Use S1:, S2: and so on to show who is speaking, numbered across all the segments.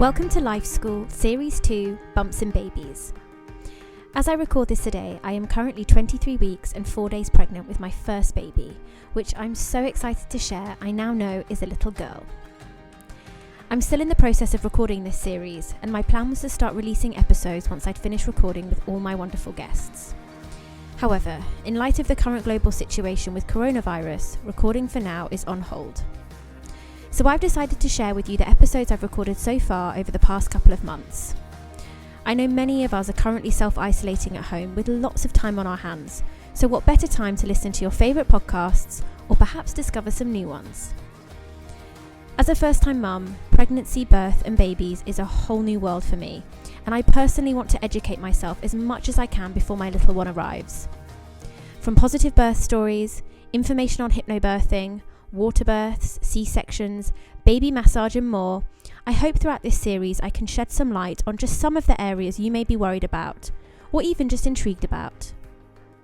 S1: Welcome to Life School, Series 2, Bumps and Babies. As I record this today, I am currently 23 weeks and 4 days pregnant with my first baby, which I'm so excited to share I now know is a little girl. I'm still in the process of recording this series, and my plan was to start releasing episodes once I'd finished recording with all my wonderful guests. However, in light of the current global situation with coronavirus, recording for now is on hold. So I've decided to share with you the episodes I've recorded so far over the past couple of months. I know many of us are currently self-isolating at home with lots of time on our hands, so what better time to listen to your favourite podcasts or perhaps discover some new ones. As a first-time mum, pregnancy, birth and babies is a whole new world for me, and I personally want to educate myself as much as I can before my little one arrives. From positive birth stories, information on hypnobirthing, water births, C-sections, baby massage and more, I hope throughout this series I can shed some light on just some of the areas you may be worried about, or even just intrigued about.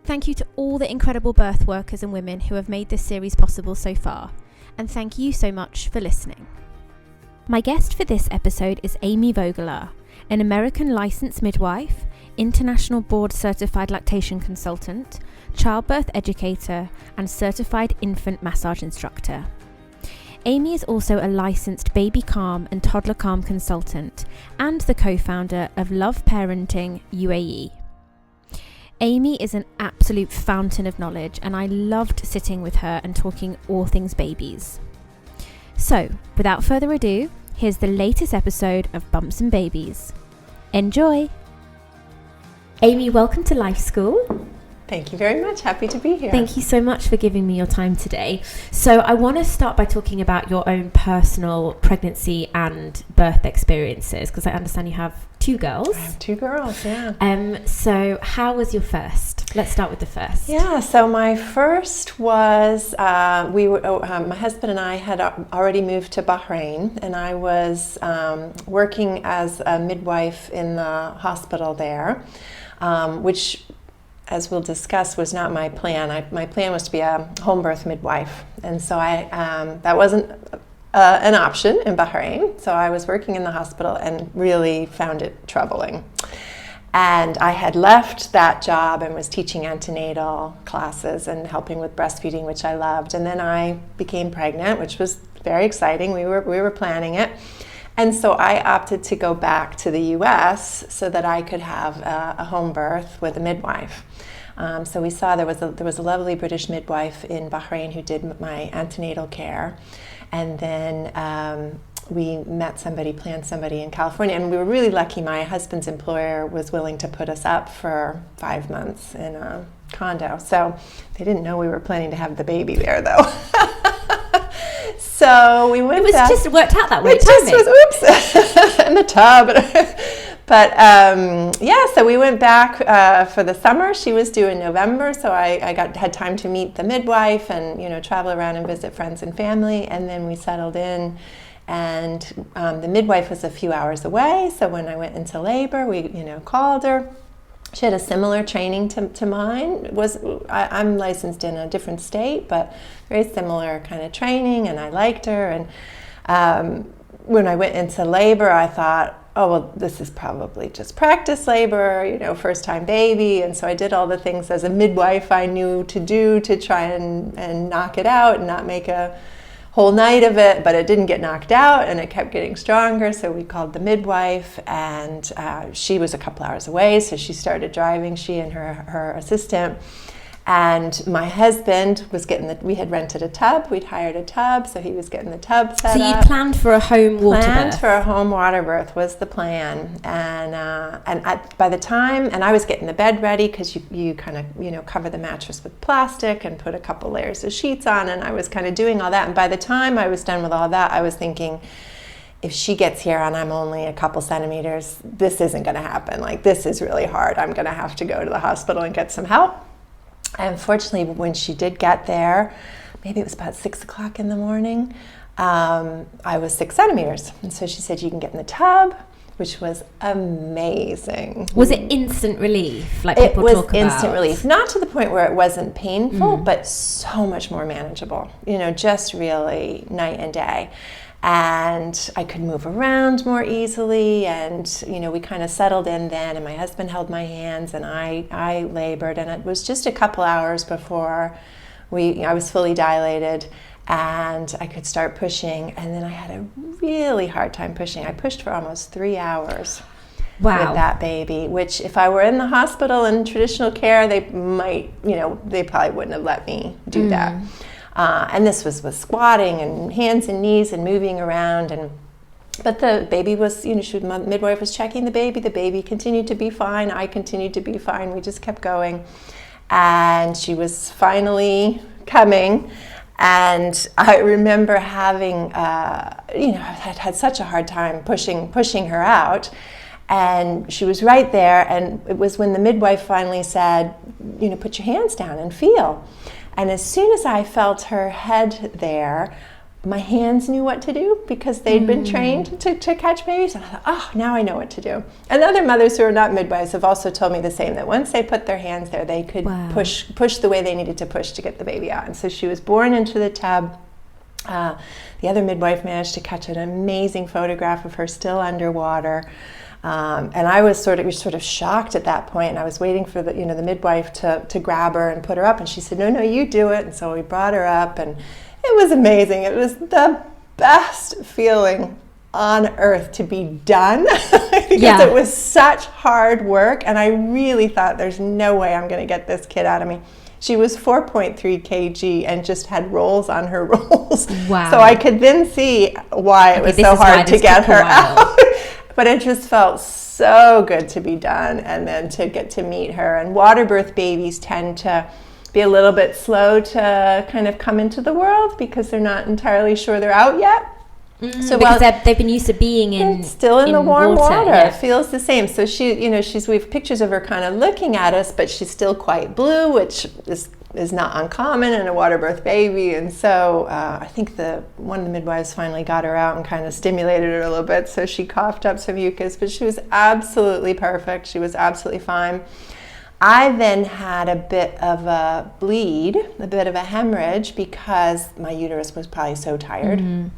S1: Thank you to all the incredible birth workers and women who have made this series possible so far, and thank you so much for listening. My guest for this episode is Amy Vogelaar, an American licensed midwife, international board certified lactation consultant, childbirth educator, and certified infant massage instructor. Amy is also a licensed baby calm and toddler calm consultant and the co-founder of Love Parenting UAE. Amy is an absolute fountain of knowledge, and I loved sitting with her and talking all things babies. So, without further ado, here's the latest episode of Bumps and Babies. Enjoy! Amy, welcome to Life School.
S2: Thank you very much. Happy to be here.
S1: Thank you so much for giving me your time today. So I want to start by talking about your own personal pregnancy and birth experiences, because I understand you have two girls.
S2: I have two girls, yeah.
S1: So how was your first? Let's start with the first.
S2: Yeah, so my first was, my husband and I had already moved to Bahrain, and I was working as a midwife in the hospital there, which, as we'll discuss, was not my plan. My plan was to be a home birth midwife, and so that wasn't an option in Bahrain. So I was working in the hospital and really found it troubling. And I had left that job and was teaching antenatal classes and helping with breastfeeding, which I loved. And then I became pregnant, which was very exciting. We were planning it. And so I opted to go back to the US so that I could have a home birth with a midwife. So we saw there was a lovely British midwife in Bahrain who did my antenatal care. And then we planned somebody in California. And we were really lucky. My husband's employer was willing to put us up for 5 months in a condo. So they didn't know we were planning to have the baby there, though. So we went.
S1: It just worked out that way.
S2: It just was, in the tub. But so we went back for the summer. She was due in November, so I had time to meet the midwife and travel around and visit friends and family. And then we settled in, and the midwife was a few hours away. So when I went into labor, we called her. She had a similar training to mine. I'm licensed in a different state, but very similar kind of training, and I liked her. And when I went into labor, I thought, oh, well, this is probably just practice labor, first time baby. And so I did all the things as a midwife I knew to do to try and knock it out and not make a whole night of it, but it didn't get knocked out and it kept getting stronger. So we called the midwife, and she was a couple hours away, so she started driving, she and her assistant. And my husband was we had rented a tub, we'd hired a tub, so he was getting the tub set up.
S1: So you planned for a home water birth?
S2: Planned for a home water birth was the plan. By the time, and I was getting the bed ready, because you kind of, cover the mattress with plastic and put a couple layers of sheets on, and I was kind of doing all that. And by the time I was done with all that, I was thinking, if she gets here and I'm only a couple centimeters, this isn't going to happen. Like, this is really hard. I'm going to have to go to the hospital and get some help. And fortunately, when she did get there, maybe it was about 6 o'clock in the morning, I was 6 centimeters. And so she said, you can get in the tub, which was amazing.
S1: Was it instant relief, like people talk about?
S2: It was instant relief. Not to the point where it wasn't painful, but so much more manageable. Just really night and day. and I could move around more easily, and we kind of settled in then, and my husband held my hands, and I labored, and it was just a couple hours before I was fully dilated and I could start pushing, and then I had a really hard time pushing. I pushed for almost 3 hours.
S1: Wow.
S2: With that baby, which if I were in the hospital in traditional care, they might, they probably wouldn't have let me do that. And this was with squatting and hands and knees and moving around. But the baby was, midwife was checking the baby continued to be fine. I continued to be fine. We just kept going. And she was finally coming. And I remember having, I'd had such a hard time pushing her out. And she was right there, and it was when the midwife finally said, put your hands down and feel. And as soon as I felt her head there, my hands knew what to do because they'd been trained to catch babies. And I thought, oh, now I know what to do. And other mothers who are not midwives have also told me the same, that once they put their hands there, they could push the way they needed to push to get the baby out. And so she was born into the tub. The other midwife managed to catch an amazing photograph of her still underwater. And I was sort of shocked at that point, and I was waiting for the midwife to grab her and put her up, and she said, no, you do it. And so we brought her up, and it was amazing. It was the best feeling on earth to be done because it was such hard work, and I really thought there's no way I'm going to get this kid out of me. She was 4.3 kg and just had rolls on her rolls.
S1: Wow.
S2: So I could then see why it was so hard to get her out. But it just felt so good to be done, and then to get to meet her. And water birth babies tend to be a little bit slow to kind of come into the world because they're not entirely sure they're out yet.
S1: So because they've been used to being in
S2: still in the warm water.
S1: Yeah.
S2: It feels the same. So we have pictures of her kind of looking at us, but she's still quite blue, which is not uncommon in a water birth baby. And so I think one of the midwives finally got her out and kind of stimulated her a little bit, so she coughed up some mucus, but she was absolutely perfect. She was absolutely fine. I then had a bit of a bleed, a bit of a hemorrhage, because my uterus was probably so tired.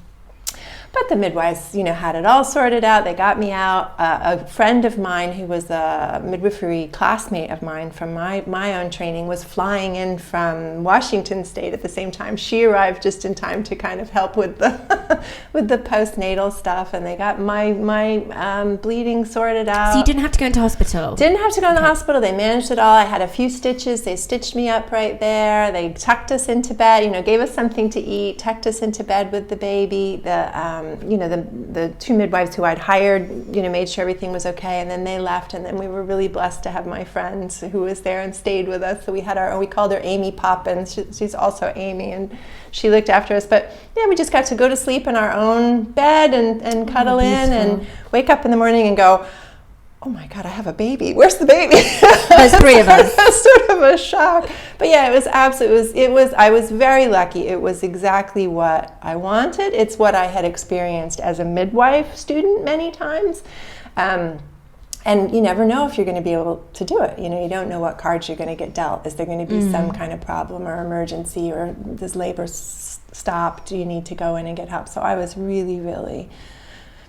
S2: But the midwives, had it all sorted out. They got me out. A friend of mine who was a midwifery classmate of mine from my own training was flying in from Washington State at the same time. She arrived just in time to kind of help with the with the postnatal stuff, and they got my bleeding sorted out.
S1: So you didn't have to go into hospital?
S2: Didn't have to go to the hospital. They managed it all. I had a few stitches. They stitched me up right there. They tucked us into bed, gave us something to eat, tucked us into bed with the baby. The two midwives who I'd hired, made sure everything was okay, and then they left, and then we were really blessed to have my friend who was there and stayed with us. So we called her Amy Poppins. She's also Amy, and she looked after us. But yeah, we just got to go to sleep in our own bed and cuddle in and wake up in the morning and go, oh my God, I have a baby. Where's the baby?
S1: There's 3 of us.
S2: That's sort of a shock. But yeah, I was very lucky. It was exactly what I wanted. It's what I had experienced as a midwife student many times. And you never know if you're going to be able to do it. You don't know what cards you're going to get dealt. Is there going to be some kind of problem or emergency, or does labor stop? Do you need to go in and get help? So I was really, really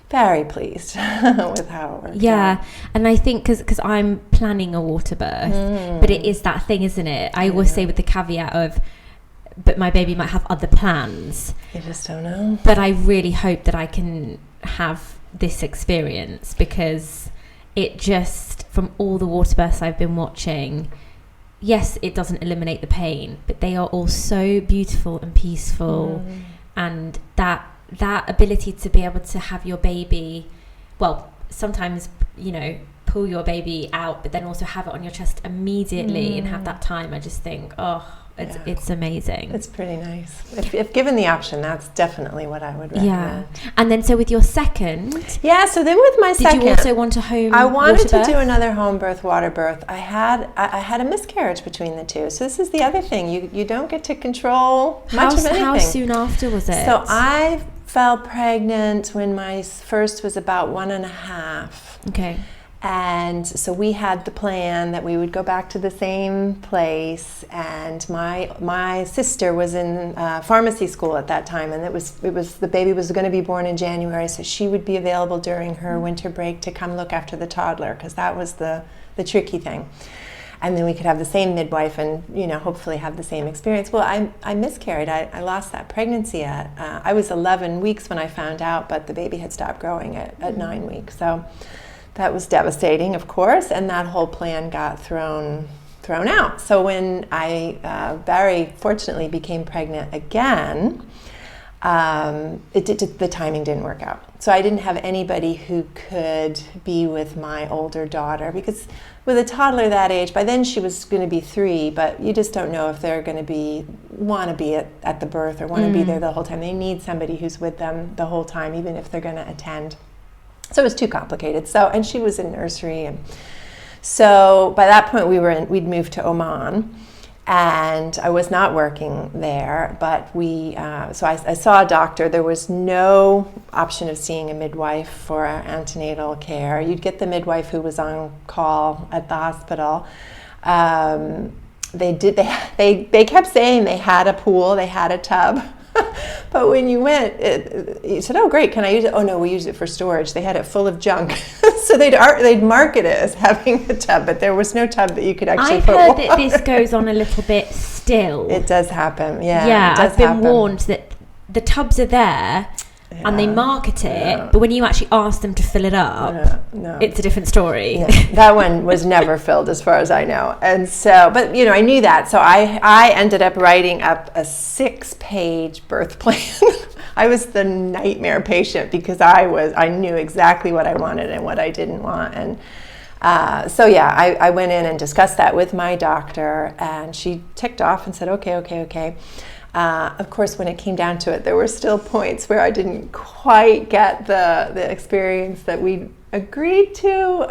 S2: very pleased with how it worked.
S1: Yeah, and I think because I'm planning a water birth, but it is that thing, isn't it? I always say with the caveat of, but my baby might have other plans.
S2: You just don't know.
S1: But I really hope that I can have this experience, because it just, from all the water births I've been watching, yes, it doesn't eliminate the pain, but they are all so beautiful and peaceful, and that ability to be able to have your baby, well, sometimes, pull your baby out, but then also have it on your chest immediately and have that time. I just think, it's amazing.
S2: It's pretty nice. If given the option, that's definitely what I would recommend.
S1: Yeah. And then so with your second.
S2: Yeah, so then with my second.
S1: Did you also want a home
S2: I wanted
S1: water
S2: to
S1: birth?
S2: do another home birth, water birth. I had a miscarriage between the two. So this is the other thing. You don't get to control much of anything.
S1: How soon after was it?
S2: So I fell pregnant when my first was about 1.5.
S1: Okay.
S2: And so we had the plan that we would go back to the same place, and my sister was in pharmacy school at that time, and it was the baby was going to be born in January, so she would be available during her winter break to come look after the toddler, because that was the tricky thing. And then we could have the same midwife and, hopefully have the same experience. Well, I miscarried. I lost that pregnancy I was 11 weeks when I found out, but the baby had stopped growing at 9 weeks. So that was devastating, of course, and that whole plan got thrown out. So when I very fortunately became pregnant again, the timing didn't work out. So I didn't have anybody who could be with my older daughter, because with a toddler that age, by then she was going to be 3, but you just don't know if they're going to want to be at the birth or want to be there the whole time. They need somebody who's with them the whole time, even if they're going to attend. So it was too complicated. And she was in nursery, and so by that point we'd moved to Oman, and I was not working there. But so I saw a doctor. There was no option of seeing a midwife for antenatal care. You'd get the midwife who was on call at the hospital. They kept saying they had a pool, they had a tub. But when you went, you said, "Oh, great! Can I use it?" "Oh no, we use it for storage." They had it full of junk, so they'd market it as having a tub, but there was no tub that you could actually put water.
S1: I've heard that this goes on a little bit still.
S2: It does happen, yeah.
S1: Yeah, I've been warned that the tubs are there. Yeah. And they market it, but when you actually ask them to fill it up, it's a different story.
S2: Yeah. That one was never filled, as far as I know. And so, but I knew that. So I ended up writing up a 6-page birth plan. I was the nightmare patient, because I knew exactly what I wanted and what I didn't want. And I went in and discussed that with my doctor, and she ticked off and said, okay. Of course, when it came down to it, there were still points where I didn't quite get the experience that we agreed to.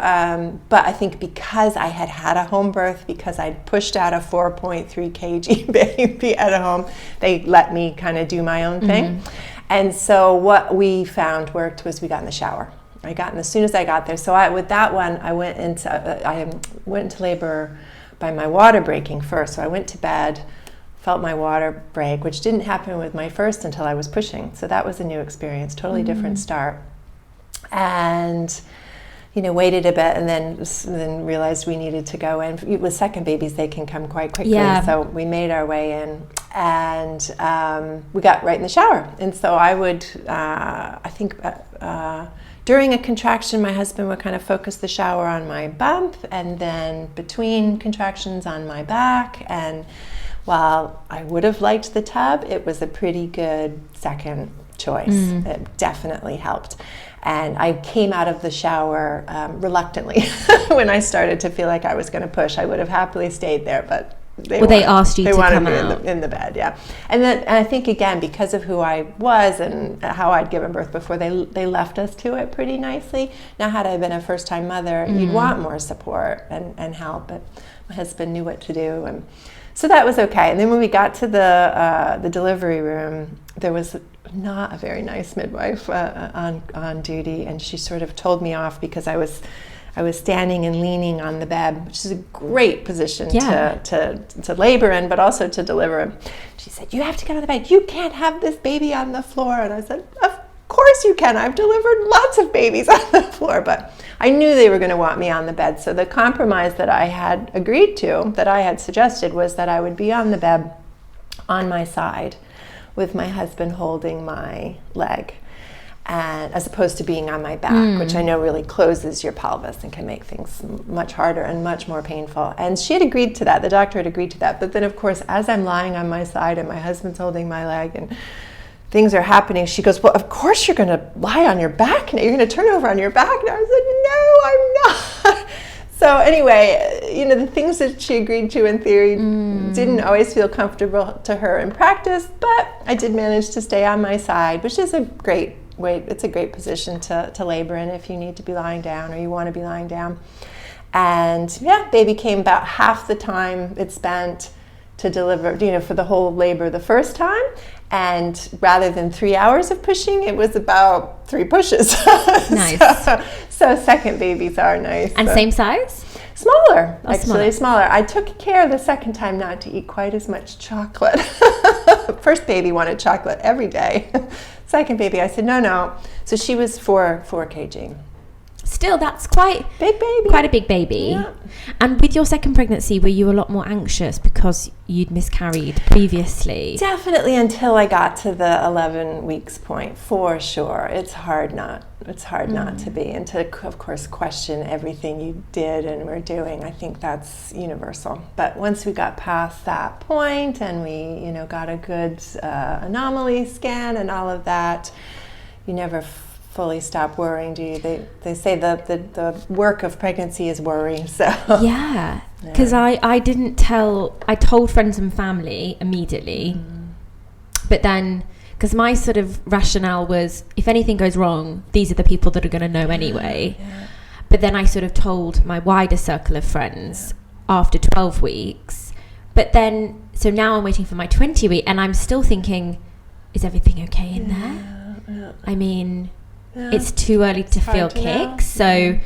S2: But I think because I had a home birth, because I'd pushed out a 4.3 kg baby at home, they let me kind of do my own thing. And so what we found worked was we got in the shower. As soon as I got there. So with that one, I went into labor by my water breaking first. So I went to bed, felt my water break, which didn't happen with my first until I was pushing. So that was a new experience, totally different start. And waited a bit, and then realized we needed to go in. With second babies, they can come quite quickly. Yeah. So we made our way in, and we got right in the shower. And so I would, during a contraction, my husband would kind of focus the shower on my bump, and then between contractions on my back. And while I would have liked the tub, it was a pretty good second choice. It definitely helped. And I came out of the shower reluctantly when I started to feel like I was going to push. I would have happily stayed there, but
S1: they asked you to come
S2: out in the bed, yeah. And I think, again, because of who I was and how I'd given birth before, they left us to it pretty nicely. Now, had I been a first-time mother, you'd want more support and help, but my husband knew what to do, and so that was okay. And then when we got to the delivery room, there was not a very nice midwife on duty, and she sort of told me off because I was standing and leaning on the bed, which is a great position to labor in, but also to deliver in. She said, "You have to get on the bed. You can't have this baby on the floor." And I said, "Of course you can. I've delivered lots of babies on the floor." But I knew they were going to want me on the bed. So the compromise that I had agreed to, that I had suggested, was that I would be on the bed on my side with my husband holding my leg, and as opposed to being on my back, which I know really closes your pelvis and can make things much harder and much more painful. And she had agreed to that. The doctor had agreed to that. But then, of course, as I'm lying on my side and my husband's holding my leg and things are happening, she goes, "Well, of course you're going to lie on your back now. You're going to turn over on your back." And I said, "No, I'm not." So anyway, the things that she agreed to in theory didn't always feel comfortable to her in practice, but I did manage to stay on my side, which is a great way. It's a great position to labor in if you need to be lying down or you want to be lying down. And baby came about half the time it spent to deliver, for the whole labor the first time. And rather than 3 hours of pushing, it was about 3 pushes.
S1: Nice.
S2: So second babies are nice.
S1: And same size?
S2: Smaller,
S1: Oh,
S2: actually, smaller. I took care the second time not to eat quite as much chocolate. First baby wanted chocolate every day. Second baby, I said, no. So she was 4 kg.
S1: Still, that's quite
S2: a
S1: big baby.
S2: Yeah.
S1: And with your second pregnancy, were you a lot more anxious because you'd miscarried previously?
S2: Definitely, until I got to the 11 weeks point, for sure. It's hard not to be, and to, of course, question everything you did and were doing. I think that's universal. But once we got past that point and we, got a good anomaly scan and all of that, you never fully stop worrying, do you? They say the work of pregnancy is worry. So
S1: yeah, because I told friends and family immediately, but then because my sort of rationale was, if anything goes wrong, these are the people that are going to know anyway. But then I sort of told my wider circle of friends after 12 weeks. But then, so now I'm waiting for my 20 week, and I'm still thinking, is everything okay in there? I mean, it's too early to feel kicks, so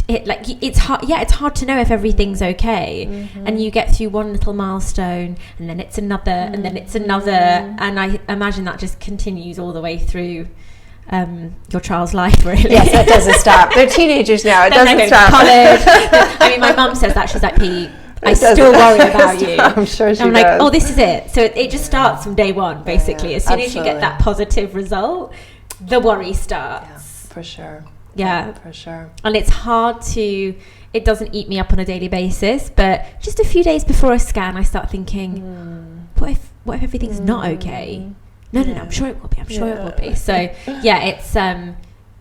S1: it's hard to know if everything's okay. And you get through one little milestone, and then it's another, and then it's another, and I imagine that just continues all the way through your child's life, really.
S2: Yes, that doesn't stop. They're teenagers now. It doesn't stop.
S1: College. I mean, my mum says that. She's like, I still worry about you.
S2: I'm sure she
S1: I'm
S2: does.
S1: like, oh, this is it. So it just starts from day one, basically. As soon as you get that positive result, the worry starts.
S2: Yeah, for sure.
S1: Yeah,
S2: for sure.
S1: And it's hard to, it doesn't eat me up on a daily basis, but just a few days before a scan, I start thinking, what if everything's not okay? No, I'm sure it will be. I'm sure it will be. So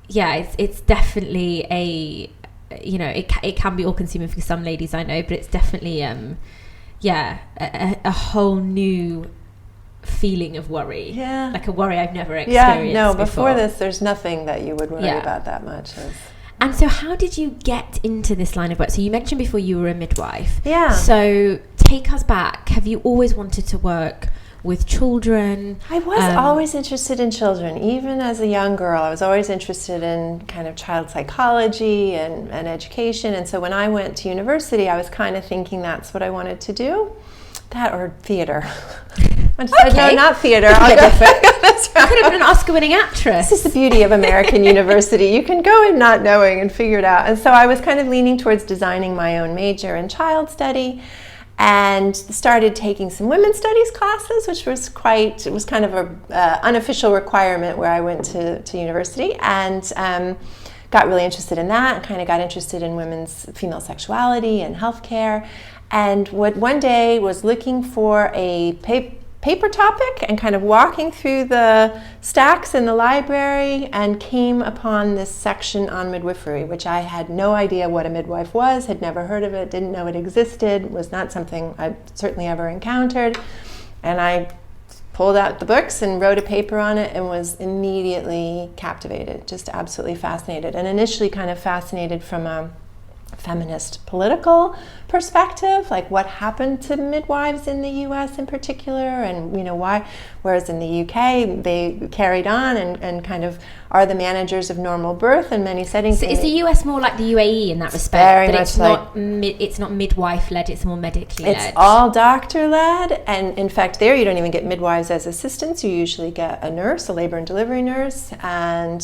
S1: it's definitely it can be all consuming for some ladies, I know, but it's definitely a whole new feeling of worry, like a worry I've never experienced
S2: before this there's nothing that you would worry about that much.
S1: And so how did you get into this line of work? So you mentioned before you were a midwife. So take us back. Have you always wanted to work with children?
S2: I was always interested in children. Even as a young girl, I was always interested in kind of child psychology and education. And so when I went to university, I was kind of thinking that's what I wanted to do. That or theater. No, not theater. That's right.
S1: Could have been an Oscar-winning actress.
S2: This is the beauty of American university. You can go in not knowing and figure it out. And so I was kind of leaning towards designing my own major in child study, and started taking some women's studies classes, which was kind of a unofficial requirement where I went to university, and got really interested in that, and kind of got interested in women's female sexuality and healthcare. And one day was looking for a paper topic and kind of walking through the stacks in the library, and came upon this section on midwifery, which I had no idea what a midwife was, had never heard of it, didn't know it existed, was not something I'd certainly ever encountered. And I pulled out the books and wrote a paper on it, and was immediately captivated, just absolutely fascinated. And initially kind of fascinated from a feminist political perspective, like what happened to midwives in the US in particular, and why, whereas in the UK they carried on and kind of are the managers of normal birth in many settings.
S1: So is the US more like the UAE in that respect?
S2: Very
S1: that
S2: much
S1: it's not midwife led, it's more medically led.
S2: It's all doctor led, and in fact there you don't even get midwives as assistants. You usually get a nurse, a labor and delivery nurse, and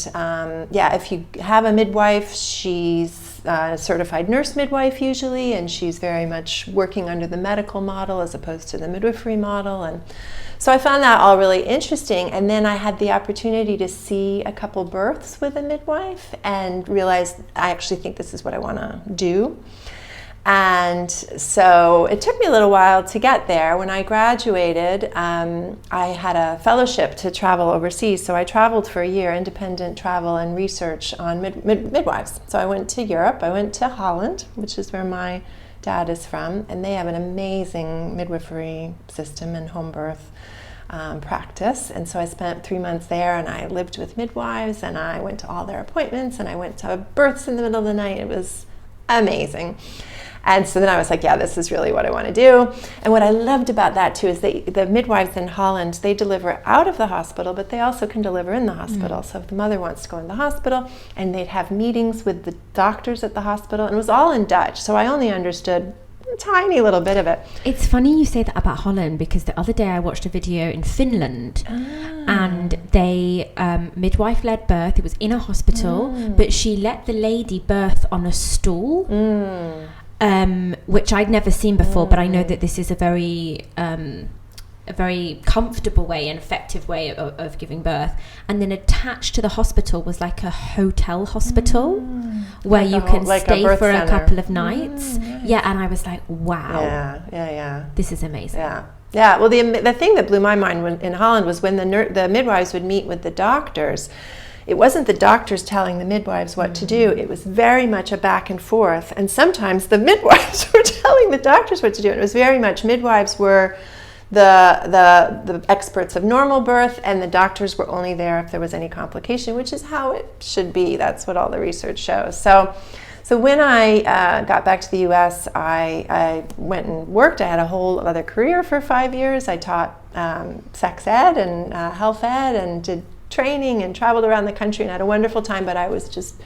S2: if you have a midwife, she's a certified nurse midwife usually, and she's very much working under the medical model as opposed to the midwifery model. And so I found that all really interesting. And then I had the opportunity to see a couple births with a midwife and realized I actually think this is what I want to do. And so it took me a little while to get there. When I graduated, I had a fellowship to travel overseas. So I traveled for a year, independent travel and research on midwives. So I went to Europe. I went to Holland, which is where my dad is from. And they have an amazing midwifery system and home birth practice. And so I spent 3 months there, and I lived with midwives, and I went to all their appointments, and I went to births in the middle of the night. It was amazing. And so then I was like, yeah, this is really what I want to do. And what I loved about that too is the midwives in Holland, they deliver out of the hospital, but they also can deliver in the hospital. So if the mother wants to go in the hospital, and they'd have meetings with the doctors at the hospital, and it was all in Dutch. So I only understood a tiny little bit of it.
S1: It's funny you say that about Holland, because the other day I watched a video in Finland and they midwife-led birth. It was in a hospital, but she let the lady birth on a stool, which I'd never seen before, but I know that this is a very comfortable way and effective way of giving birth. And then attached to the hospital was like a hotel hospital where you can stay for a couple of nights. Yeah, and I was like, wow.
S2: Yeah.
S1: This is amazing.
S2: Yeah. Well, the thing that blew my mind in Holland was when the midwives would meet with the doctors. It wasn't the doctors telling the midwives what to do. It was very much a back and forth. And sometimes the midwives were telling the doctors what to do. It was very much midwives were the experts of normal birth, and the doctors were only there if there was any complication, which is how it should be. That's what all the research shows. So when I got back to the U.S., I went and worked. I had a whole other career for 5 years. I taught sex ed and health ed and did training and traveled around the country and had a wonderful time, but I was just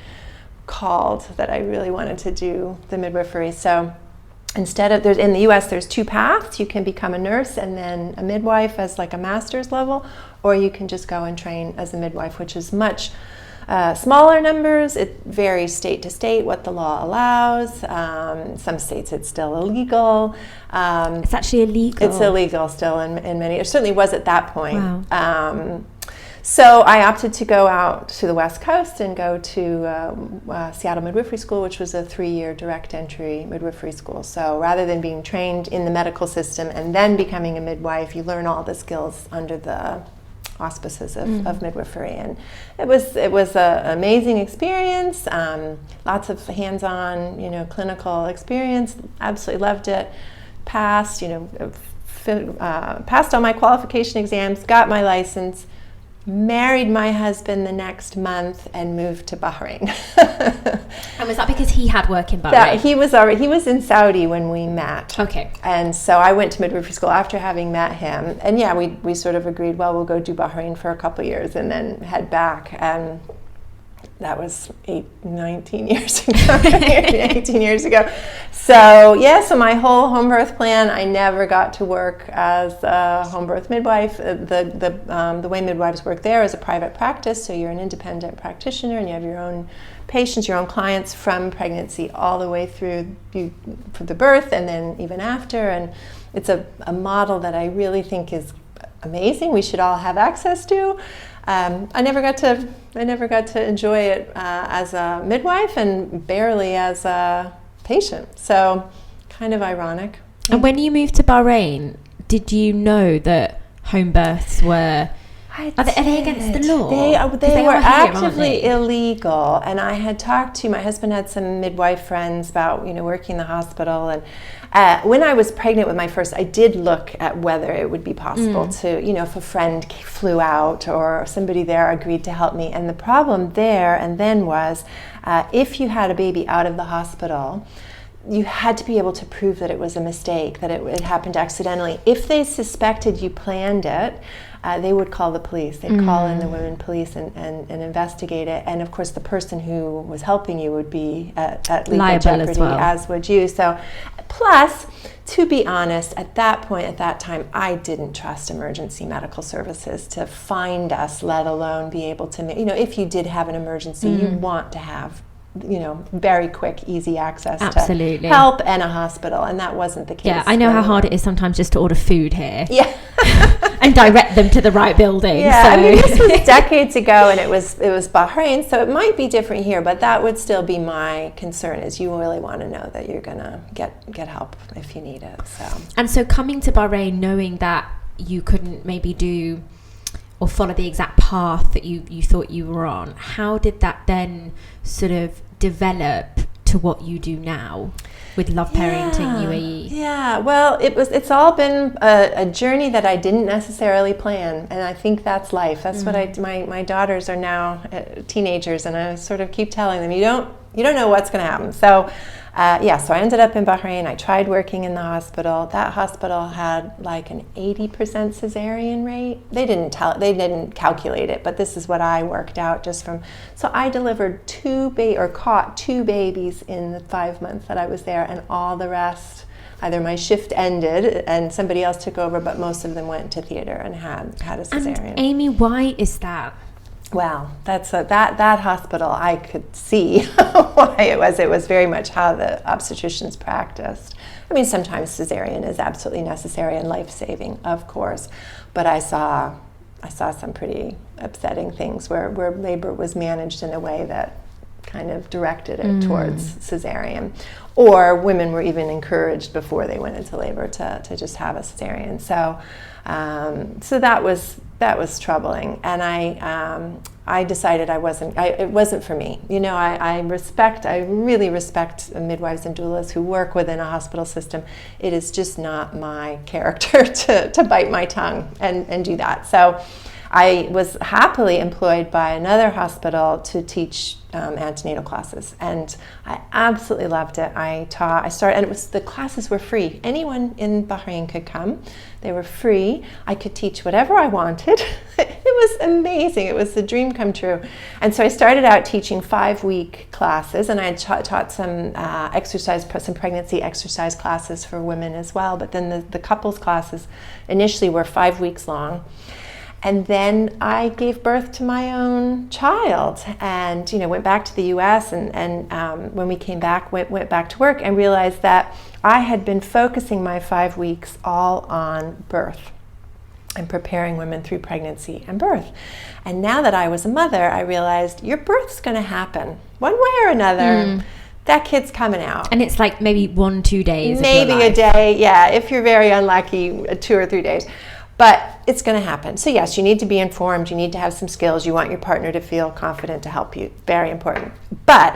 S2: called that I really wanted to do the midwifery. So instead of, in the US, there's 2 paths. You can become a nurse and then a midwife as like a master's level, or you can just go and train as a midwife, which is much smaller numbers. It varies state to state what the law allows. Some states it's still illegal.
S1: It's actually illegal.
S2: It's illegal still in many. It certainly was at that point.
S1: Wow.
S2: So I opted to go out to the West Coast and go to Seattle Midwifery School, which was a 3-year direct entry midwifery school. So rather than being trained in the medical system and then becoming a midwife, you learn all the skills under the auspices of midwifery. And it was an amazing experience, lots of hands-on, clinical experience. Absolutely loved it. Passed all my qualification exams, got my license, married my husband the next month, and moved to Bahrain.
S1: And was that because he had work in Bahrain?
S2: He was in Saudi when we met.
S1: Okay.
S2: And so I went to midwifery school after having met him. And yeah, we sort of agreed, well, we'll go do Bahrain for a couple of years and then head back. And that was 19 years ago. 18 years ago. So so my whole home birth plan, I never got to work as a home birth midwife. The way midwives work there is a private practice, so you're an independent practitioner and you have your own patients, your own clients from pregnancy all the way through for the birth and then even after. And it's a model that I really think is amazing. We should all have access to. I never got to enjoy it as a midwife and barely as a patient. So kind of ironic.
S1: And when you moved to Bahrain, did you know that home births were... Are they against the law?
S2: They were actively illegal. And I had talked to, my husband had some midwife friends about, working in the hospital. And when I was pregnant with my first, I did look at whether it would be possible to, if a friend flew out or somebody there agreed to help me. And the problem there and then was, if you had a baby out of the hospital, you had to be able to prove that it was a mistake, that it happened accidentally. If they suspected you planned it, they would call the police. They'd call in the women police and investigate it. And of course, the person who was helping you would be at legal jeopardy, as would you. So, plus, to be honest, at that time, I didn't trust emergency medical services to find us, let alone be able to, if you did have an emergency, you want to have very quick, easy access to help and a hospital, and that wasn't the case.
S1: Yeah, I know how hard it is sometimes just to order food here.
S2: Yeah.
S1: And direct them to the right building.
S2: Yeah, so. This was decades ago, and it was Bahrain, so it might be different here, but that would still be my concern, is you really want to know that you're going to get help if you need it.
S1: And so coming to Bahrain, knowing that you couldn't maybe do or follow the exact path that you thought you were on, how did that then sort of develop to what you do now with Love Parenting UAE?
S2: Yeah, well, it's all been a journey that I didn't necessarily plan, and I think that's life. That's what my daughters are now teenagers, and I sort of keep telling them, you don't know what's going to happen. So So I ended up in Bahrain. I tried working in the hospital. That hospital had like an 80% cesarean rate. They didn't calculate it, but this is what I worked out just from. So I delivered caught two babies in the 5 months that I was there, and all the rest, either my shift ended and somebody else took over, but most of them went to theater and had a cesarean.
S1: And Amy, why is that?
S2: Well, that hospital, I could see why it was. It was very much how the obstetricians practiced. I mean, sometimes cesarean is absolutely necessary and life-saving, of course, but I saw some pretty upsetting things where labor was managed in a way that kind of directed it towards cesarean, or women were even encouraged before they went into labor to just have a cesarean. So that was troubling, and I decided it wasn't for me. You know, I really respect midwives and doulas who work within a hospital system. It is just not my character to bite my tongue and do that. So I was happily employed by another hospital to teach antenatal classes, and I absolutely loved it. I started, and the classes were free. Anyone in Bahrain could come. They were free. I could teach whatever I wanted. It was amazing. It was the dream come true. And so I started out teaching 5-week classes, and I had taught some some pregnancy exercise classes for women as well. But then the couples classes initially were 5 weeks long. And then I gave birth to my own child, and went back to the U.S. and when we came back, went back to work, and realized that I had been focusing my 5 weeks all on birth and preparing women through pregnancy and birth. And now that I was a mother, I realized your birth's going to happen one way or another. That kid's coming out.
S1: And it's like maybe 1-2 days.
S2: Maybe a day, yeah. If you're very unlucky, 2 or 3 days. But it's going to happen. So yes, you need to be informed. You need to have some skills. You want your partner to feel confident to help you. Very important. But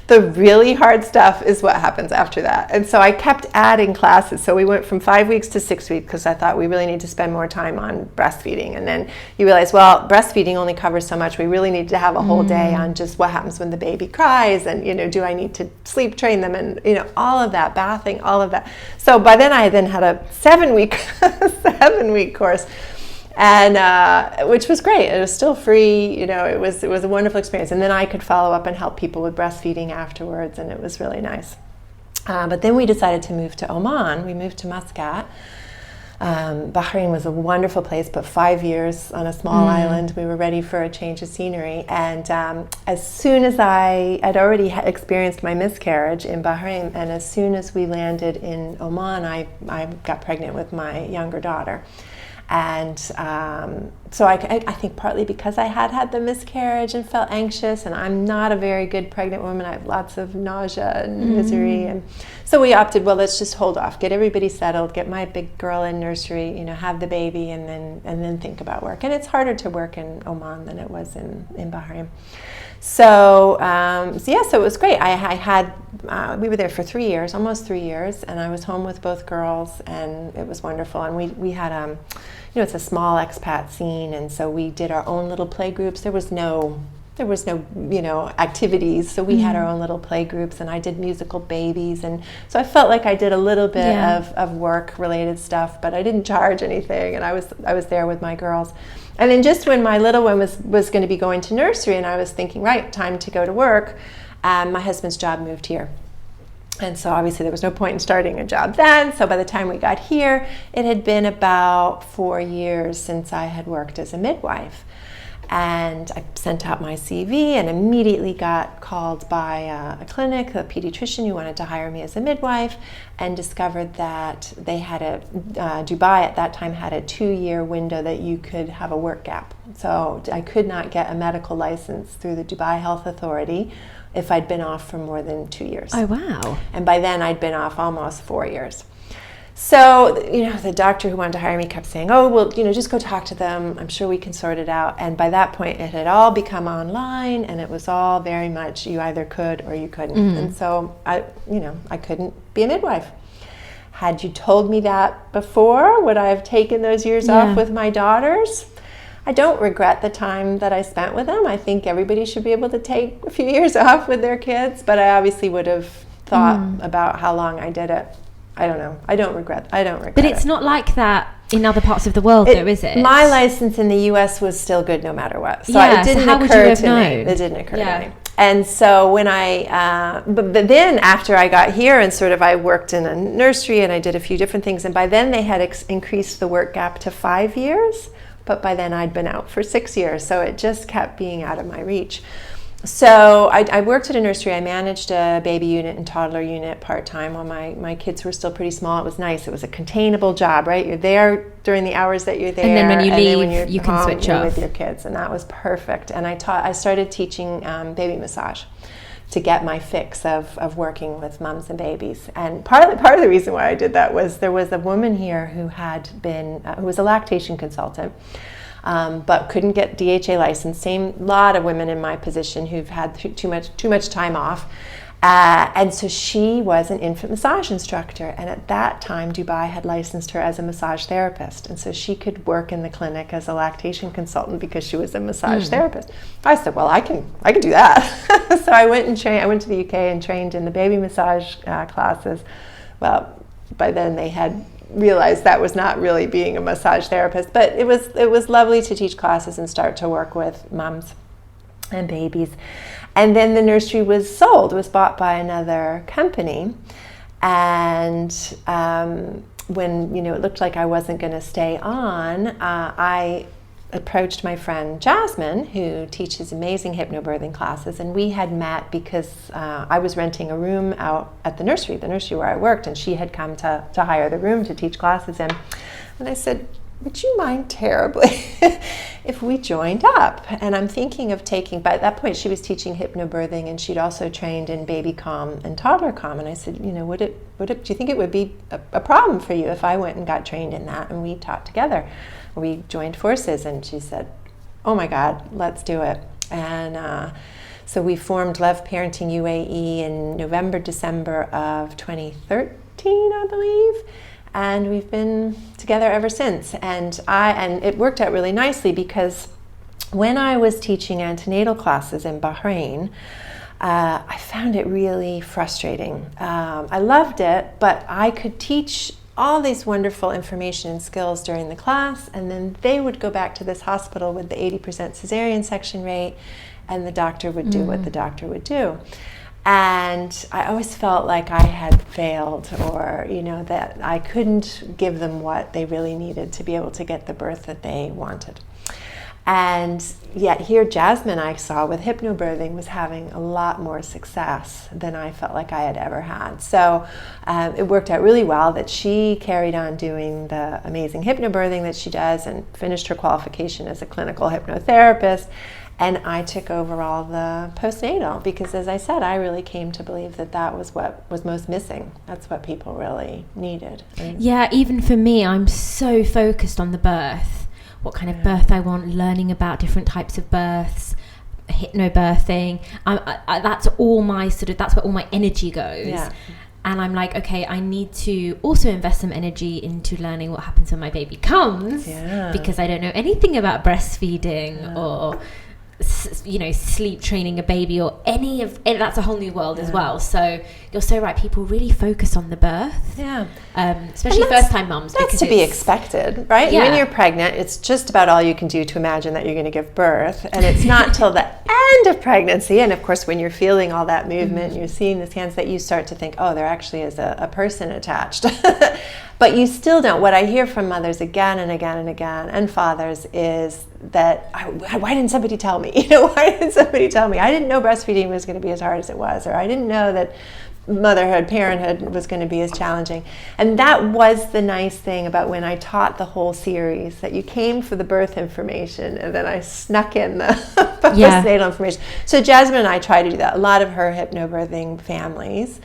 S2: the really hard stuff is what happens after that. And so I kept adding classes. So we went from 5 weeks to 6 weeks because I thought we really need to spend more time on breastfeeding. And then you realize, well, breastfeeding only covers so much. We really need to have a whole day on just what happens when the baby cries, and do I need to sleep train them, and all of that, bathing, all of that. So by then I had a 7-week course. And which was great. It was still free. It was a wonderful experience. And then I could follow up and help people with breastfeeding afterwards, and it was really nice. But then we decided to move to Oman. We moved to Muscat. Bahrain was a wonderful place, but 5 years on a small island. We were ready for a change of scenery. And as soon as I'd already experienced my miscarriage in Bahrain, and as soon as we landed in Oman, I got pregnant with my younger daughter. And so I think partly because I had the miscarriage and felt anxious, and I'm not a very good pregnant woman. I have lots of nausea and misery, and so we opted, well, let's just hold off, get everybody settled, get my big girl in nursery, have the baby, and then think about work. And it's harder to work in Oman than it was in Bahrain. So it was great. We were there for 3 years, almost 3 years, and I was home with both girls, and it was wonderful. And we had it's a small expat scene, and so we did our own little play groups. There was no activities, so we had our own little play groups, and I did musical babies, and so I felt like I did a little bit of work related stuff, but I didn't charge anything, and I was there with my girls. And then just when my little one was going to be going to nursery, and I was thinking, right, time to go to work, my husband's job moved here. And so obviously there was no point in starting a job then. So by the time we got here, it had been about 4 years since I had worked as a midwife. And I sent out my CV and immediately got called by a clinic, a pediatrician who wanted to hire me as a midwife, and discovered that they had Dubai at that time had a 2-year window that you could have a work gap. So I could not get a medical license through the Dubai Health Authority if I'd been off for more than 2 years.
S1: Oh, wow.
S2: And by then I'd been off almost 4 years. So, the doctor who wanted to hire me kept saying, oh, well, just go talk to them. I'm sure we can sort it out. And by that point, it had all become online, and it was all very much you either could or you couldn't. And so I couldn't be a midwife. Had you told me that before, would I have taken those years off with my daughters? I don't regret the time that I spent with them. I think everybody should be able to take a few years off with their kids, but I obviously would have thought about how long I did it. I don't know. I don't regret it.
S1: But it's not like that in other parts of the world, though, is it?
S2: My license in the U.S. was still good no matter what. So
S1: yeah,
S2: it didn't
S1: so how
S2: occur
S1: would you have
S2: to
S1: known?
S2: me. It didn't occur to me. And so when but then after I got here and sort of I worked in a nursery and I did a few different things, and by then they had increased the work gap to 5 years, but by then I'd been out for 6 years, so it just kept being out of my reach. So I worked at a nursery. I managed a baby unit and toddler unit part-time while my kids were still pretty small. It was nice. It was a containable job, right? You're there during the hours that you're there.
S1: And then when you leave,
S2: when you're
S1: you can
S2: home,
S1: switch
S2: you're
S1: off.
S2: with your kids. And that was perfect. And I started teaching baby massage to get my fix of working with mums and babies. And part of the reason why I did that was there was a woman here who who was a lactation consultant, but couldn't get DHA license. Same lot of women in my position who've had too much time off, and so she was an infant massage instructor. And at that time, Dubai had licensed her as a massage therapist, and so she could work in the clinic as a lactation consultant because she was a massage therapist. I said, well, I can do that. So I went and trained. I went to the UK and trained in the baby massage classes. Well, by then they had realized that was not really being a massage therapist, but it was lovely to teach classes and start to work with mums and babies. And then the nursery was sold. It was bought by another company, and when it looked like I wasn't going to stay on, I approached my friend Jasmine, who teaches amazing hypnobirthing classes, and we had met because I was renting a room out at the nursery where I worked, and she had come to hire the room to teach classes in. And I said, would you mind terribly if we joined up? And I'm thinking of by that point she was teaching hypnobirthing, and she'd also trained in baby calm and toddler calm. And I said, do you think it would be a problem for you if I went and got trained in that and we taught together? We joined forces. And she said, oh my God, let's do it. And so we formed Love Parenting UAE in November, December of 2013, I believe. And we've been together ever since. And it worked out really nicely because when I was teaching antenatal classes in Bahrain, I found it really frustrating. I loved it, but I could teach all these wonderful information and skills during the class, and then they would go back to this hospital with the 80% cesarean section rate, and the doctor would do what the doctor would do. And I always felt like I had failed, or that I couldn't give them what they really needed to be able to get the birth that they wanted. And yet here Jasmine, I saw with hypnobirthing, was having a lot more success than I felt like I had ever had. So it worked out really well that she carried on doing the amazing hypnobirthing that she does and finished her qualification as a clinical hypnotherapist. And I took over all the postnatal because, as I said, I really came to believe that was what was most missing. That's what people really needed.
S1: Yeah, even for me, I'm so focused on the birth. What kind of birth I want, learning about different types of births, hypnobirthing. That's where all my energy goes. Yeah. And I'm like, okay, I need to also invest some energy into learning what happens when my baby comes, because I don't know anything about breastfeeding or sleep training a baby or any of it. That's a whole new world as well. So you're so right, people really focus on the birth, especially first time mums.
S2: That's to be expected, right? When you're pregnant, it's just about all you can do to imagine that you're going to give birth, and it's not till the end of pregnancy, and of course when you're feeling all that movement, you're seeing the scans, that you start to think, oh, there actually is a person attached. But you still don't. What I hear from mothers again and again and again, and fathers, is that, why didn't somebody tell me? Why didn't somebody tell me? I didn't know breastfeeding was going to be as hard as it was, or I didn't know that motherhood, parenthood was going to be as challenging. And that was the nice thing about when I taught the whole series, that you came for the birth information and then I snuck in the postnatal information. So Jasmine and I try to do that. A lot of her hypnobirthing families,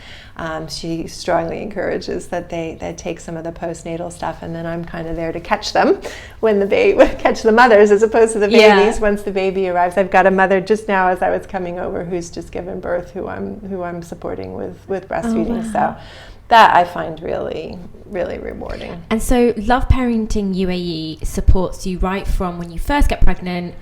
S2: she strongly encourages that they take some of the postnatal stuff, and then I'm kind of there to catch them when catch the mothers as opposed to the babies once the baby arrives. I've got a mother just now as I was coming over who's just given birth, who I'm supporting with breastfeeding. Oh, wow. So that I find really, really rewarding.
S1: And so Love Parenting UAE supports you right from when you first get pregnant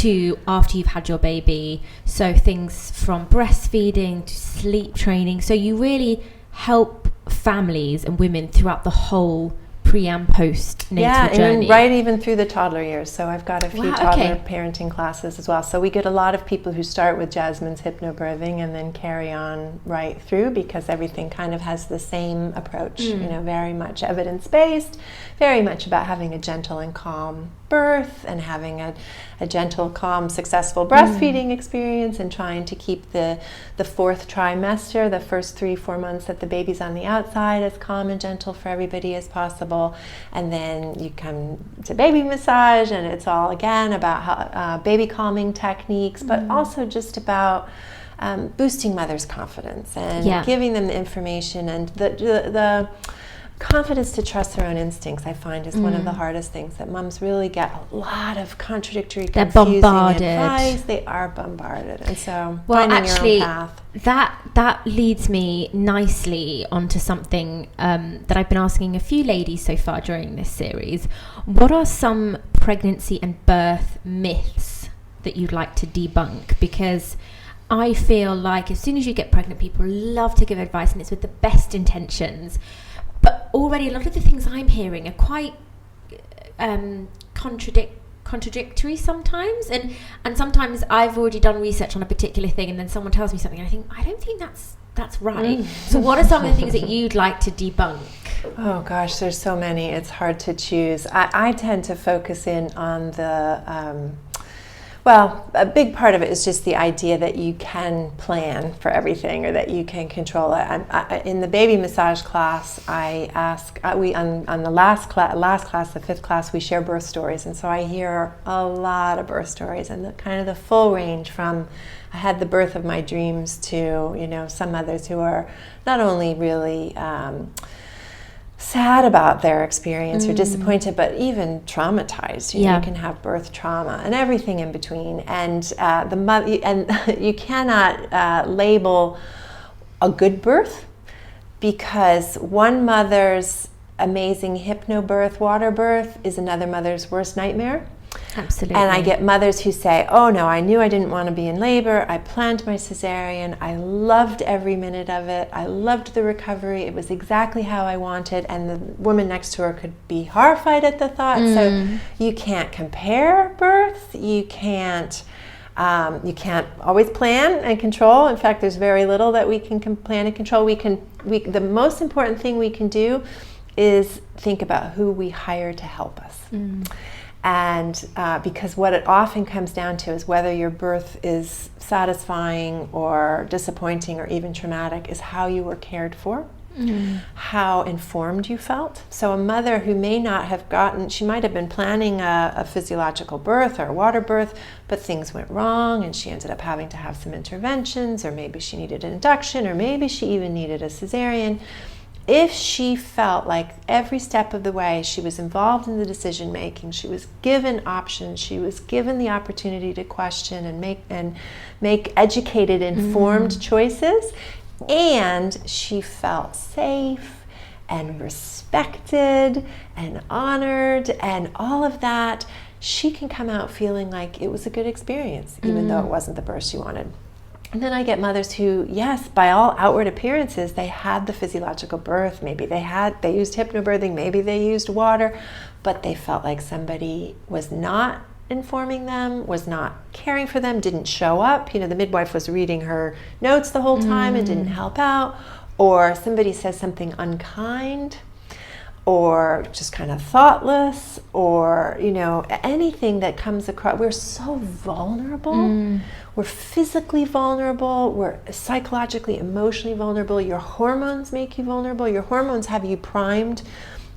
S1: to after you've had your baby. So things from breastfeeding to sleep training. So you really help families and women throughout the whole pre and post natal journey.
S2: And right even through the toddler years. So I've got a few toddler parenting classes as well. So we get a lot of people who start with Jasmine's hypnobirthing and then carry on right through, because everything kind of has the same approach, very much evidence-based, very much about having a gentle and calm birth and having a gentle, calm, successful breastfeeding experience, and trying to keep the fourth trimester, the first 3-4 months that the baby's on the outside, as calm and gentle for everybody as possible. And then you come to baby massage, and it's all again about how, baby calming techniques, but also just about boosting mothers' confidence and giving them the information and the confidence to trust their own instincts. I find is one of the hardest things, that moms really get a lot of contradictory, confusing advice. They are bombarded, and so finding your own path.
S1: That leads me nicely onto something that I've been asking a few ladies so far during this series. What are some pregnancy and birth myths that you'd like to debunk? Because I feel like as soon as you get pregnant, people love to give advice, and it's with the best intentions. But already a lot of the things I'm hearing are quite contradictory sometimes. And sometimes I've already done research on a particular thing, and then someone tells me something, and I think, I don't think that's right. So what are some of the things that you'd like to debunk?
S2: Oh gosh, there's so many. It's hard to choose. I tend to focus in on the... Well, a big part of it is just the idea that you can plan for everything, or that you can control it. In the baby massage class, I ask, on the last class, the 5th class, we share birth stories. And so I hear a lot of birth stories, and the full range from I had the birth of my dreams to, some others who are not only really sad about their experience or disappointed, but even traumatized. You can have birth trauma and everything in between. And you cannot label a good birth, because one mother's amazing hypnobirth, water birth, is another mother's worst nightmare.
S1: Absolutely.
S2: And I get mothers who say, oh no, I knew I didn't want to be in labor. I planned my cesarean. I loved every minute of it. I loved the recovery. It was exactly how I wanted. And the woman next to her could be horrified at the thought. So you can't compare birth. You can't always plan and control. In fact, there's very little that we can plan and control. The most important thing we can do is think about who we hire to help us. And because what it often comes down to is whether your birth is satisfying or disappointing or even traumatic is how you were cared for, how informed you felt. So a mother who may not have she might have been planning a physiological birth or a water birth, but things went wrong and she ended up having to have some interventions, or maybe she needed an induction, or maybe she even needed a cesarean. If she felt like every step of the way she was involved in the decision making, she was given options, she was given the opportunity to question and make educated, informed choices, and she felt safe and respected and honored and all of that, she can come out feeling like it was a good experience, even though it wasn't the birth she wanted. And then I get mothers who, yes, by all outward appearances, they had the physiological birth. Maybe they used hypnobirthing, maybe they used water, but they felt like somebody was not informing them, was not caring for them, didn't show up. The midwife was reading her notes the whole time and didn't help out. Or somebody says something unkind, or just kind of thoughtless, or anything that comes across. We're so vulnerable. We're physically vulnerable, we're psychologically, emotionally vulnerable. Your hormones make you vulnerable. Your hormones have you primed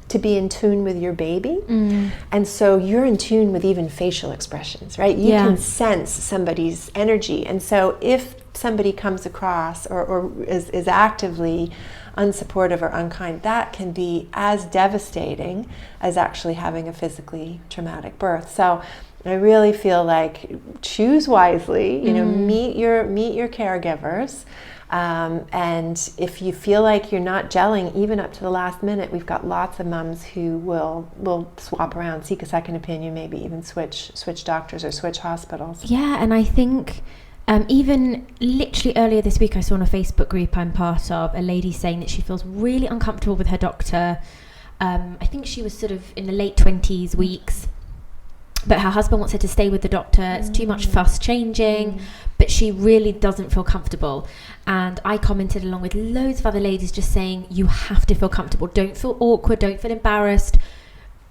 S2: to be in tune with your baby. And so you're in tune with even facial expressions, right? You can sense somebody's energy. And so if somebody comes across or is actively unsupportive or unkind, that can be as devastating as actually having a physically traumatic birth. So I really feel like choose wisely, meet your caregivers, And if you feel like you're not gelling even up to the last minute, we've got lots of mums who will swap around, seek a second opinion, maybe even switch doctors or switch hospitals.
S1: Yeah, and I think even literally earlier this week, I saw in a Facebook group I'm part of a lady saying that she feels really uncomfortable with her doctor. I think she was sort of in the late 20s weeks, but her husband wants her to stay with the doctor. It's too much fuss changing, but she really doesn't feel comfortable. And I commented along with loads of other ladies just saying, you have to feel comfortable. Don't feel awkward. Don't feel embarrassed.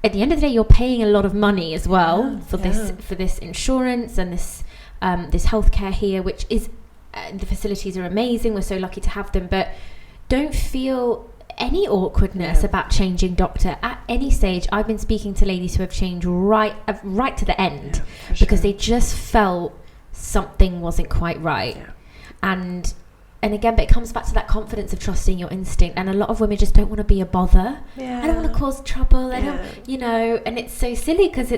S1: At the end of the day, you're paying a lot of money as well for this insurance and this healthcare here, which is the facilities are amazing. We're so lucky to have them, but don't feel any awkwardness about changing doctor at any stage. I've been speaking to ladies who have changed right to the end because they just felt something wasn't quite right. And again, but it comes back to that confidence of trusting your instinct. And a lot of women just don't want to be a bother. I don't want to cause trouble. I don't, and it's so silly because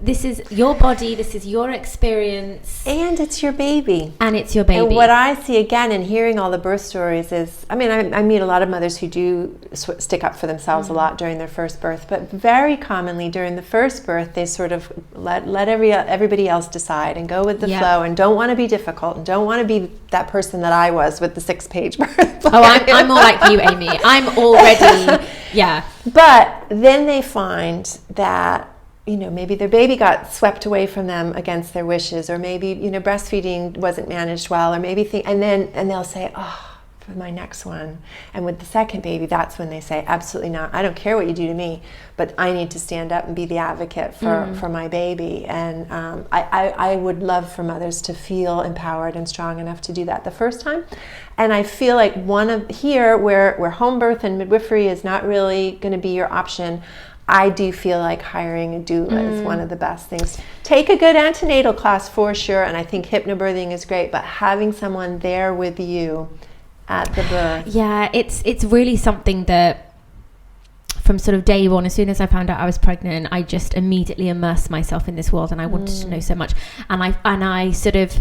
S1: this is your body, this is your experience.
S2: And it's your baby.
S1: And
S2: what I see again in hearing all the birth stories is, I meet a lot of mothers who do stick up for themselves a lot during their first birth, but very commonly during the first birth, they sort of let everybody else decide and go with the flow and don't want to be difficult and don't want to be that person that I was with the 6-page birth plan.
S1: I'm more like you, Amy. I'm already,
S2: But then they find that, maybe their baby got swept away from them against their wishes, or maybe, breastfeeding wasn't managed well, or maybe and they'll say, for my next one. And with the second baby, that's when they say, absolutely not. I don't care what you do to me, but I need to stand up and be the advocate for my baby. And I would love for mothers to feel empowered and strong enough to do that the first time. And I feel like where home birth and midwifery is not really going to be your option, I do feel like hiring a doula is one of the best things. Take a good antenatal class for sure, and I think hypnobirthing is great, but having someone there with you at the birth.
S1: Yeah, it's really something that from sort of day one, as soon as I found out I was pregnant, I just immediately immersed myself in this world, and I wanted to know so much. And I sort of,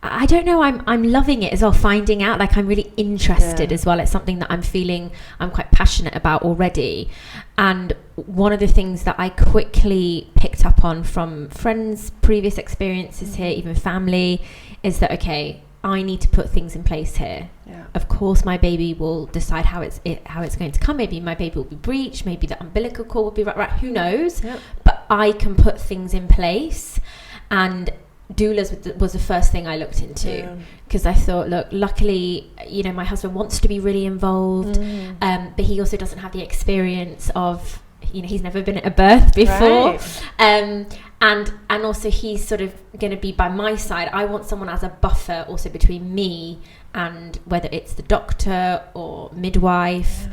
S1: I don't know, I'm loving it as well, finding out, like I'm really interested as well. It's something that I'm quite passionate about already. And one of the things that I quickly picked up on from friends' previous experiences here, even family, is that, okay, I need to put things in place here. Of course, my baby will decide how it's going to come. Maybe my baby will be breech. Maybe the umbilical cord will be right. Who knows? But I can put things in place. And doulas was the first thing I looked into, because I thought, look, luckily, my husband wants to be really involved, but he also doesn't have the experience of, he's never been at a birth before. And also he's sort of going to be by my side. I want someone as a buffer also between me and whether it's the doctor or midwife,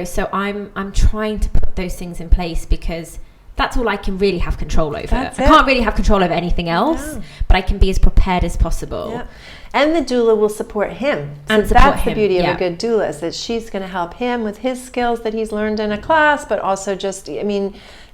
S1: so I'm trying to put those things in place, because that's all I can really have control over. I can't really have control over anything else, but I can be as prepared as possible.
S2: And the doula will support him. So that's the beauty of a good doula, is that she's going to help him with his skills that he's learned in a class, but also just,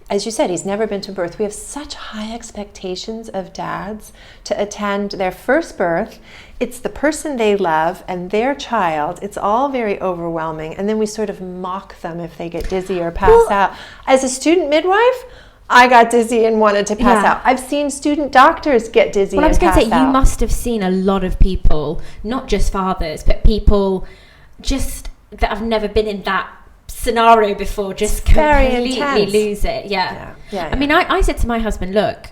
S2: as you said, he's never been to birth. We have such high expectations of dads to attend their first birth. It's the person they love and their child. It's all very overwhelming. And then we sort of mock them if they get dizzy or pass out. As a student midwife, I got dizzy and wanted to pass out. I've seen student doctors get dizzy and pass out.
S1: Well, I was going to say, you must have seen a lot of people, not just fathers, but people just that have never been in that scenario before, just completely lose it. I mean, I said to my husband, look,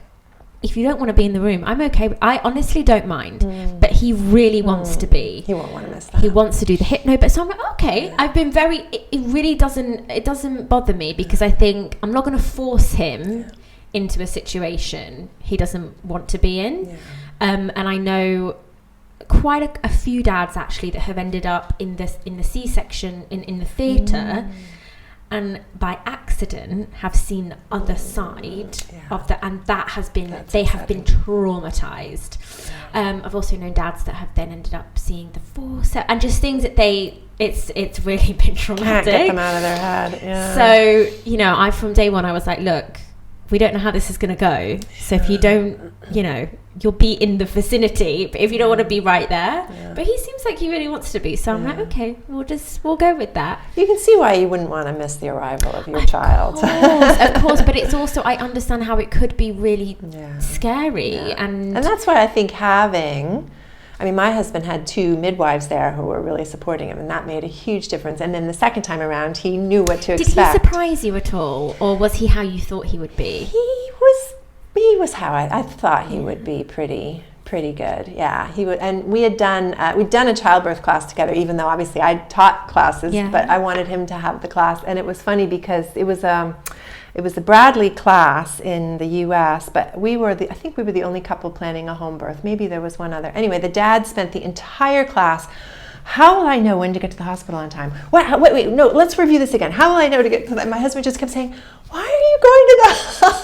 S1: if you don't want to be in the room, I'm okay. I honestly don't mind, but he really wants to be.
S2: He won't want to miss that.
S1: He wants to do the hypno, but so I'm like, okay. I've been it really doesn't bother me, because I think I'm not going to force him into a situation he doesn't want to be in. And I know quite a few dads actually that have ended up in the C-section in the theatre, and by accident have seen the other side of that, and that has been have been traumatized. I've also known dads that have then ended up seeing the forceps and just things that it's really been traumatic. Can't
S2: get them out of their head.
S1: So from day one I was like, look, we don't know how this is going to go, so if you don't you'll be in the vicinity, but if you don't want to be right there. But he seems like he really wants to be, so I'm like, okay, we'll go with that.
S2: You can see why you wouldn't want to miss the arrival of your child.
S1: Of course, but it's also, I understand how it could be really scary. And
S2: that's why I think my husband had 2 midwives there who were really supporting him, and that made a huge difference. And then the second time around, he knew what to expect.
S1: Did he surprise you at all, or was he how you thought he would be?
S2: He was how I thought he would be. Pretty good. Yeah, he would. And we'd done a childbirth class together, even though obviously I taught classes, but I wanted him to have the class. And it was funny because it was the Bradley class in the U.S., but I think we were the only couple planning a home birth. Maybe there was one other. Anyway, the dad spent the entire class. How will I know when to get to the hospital on time? Wait, no, let's review this again. How will I know to get to that? My husband just kept saying, why are you going to the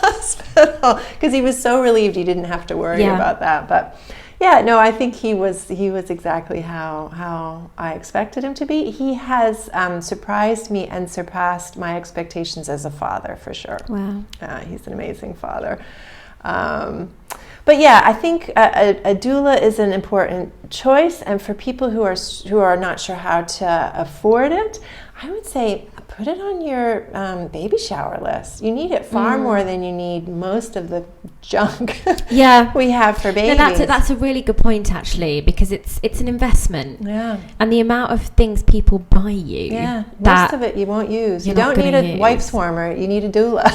S2: hospital? Because he was so relieved he didn't have to worry about that. But I think he was exactly how I expected him to be. He has surprised me and surpassed my expectations as a father, for sure.
S1: Wow.
S2: He's an amazing father. But I think a doula is an important choice, and for people who are not sure how to afford it, I would say put it on your baby shower list. You need it far more than you need most of the junk we have for babies.
S1: No, that's a really good point, actually, because it's an investment.
S2: Yeah.
S1: And the amount of things people buy you.
S2: Yeah. Most of it you won't use. You don't need a wipes warmer. You need a doula.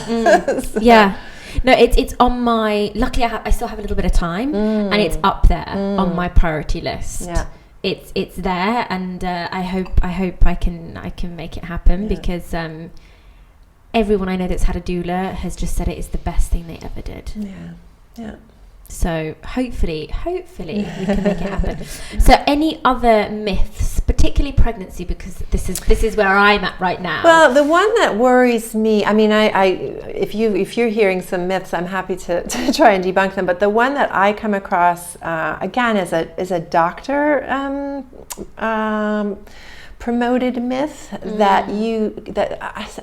S1: So. Yeah. No, it's on my. Luckily, I still have a little bit of time, and it's up there on my priority list.
S2: Yeah.
S1: It's there, and I hope I can make it happen because everyone I know that's had a doula has just said it is the best thing they ever did. Yeah. So hopefully we can make it happen. So any other myths, particularly pregnancy, because this is where I'm at right now.
S2: Well, the one that worries me, if you're hearing some myths, I'm happy to try and debunk them. But the one that I come across again is a doctor promoted myth that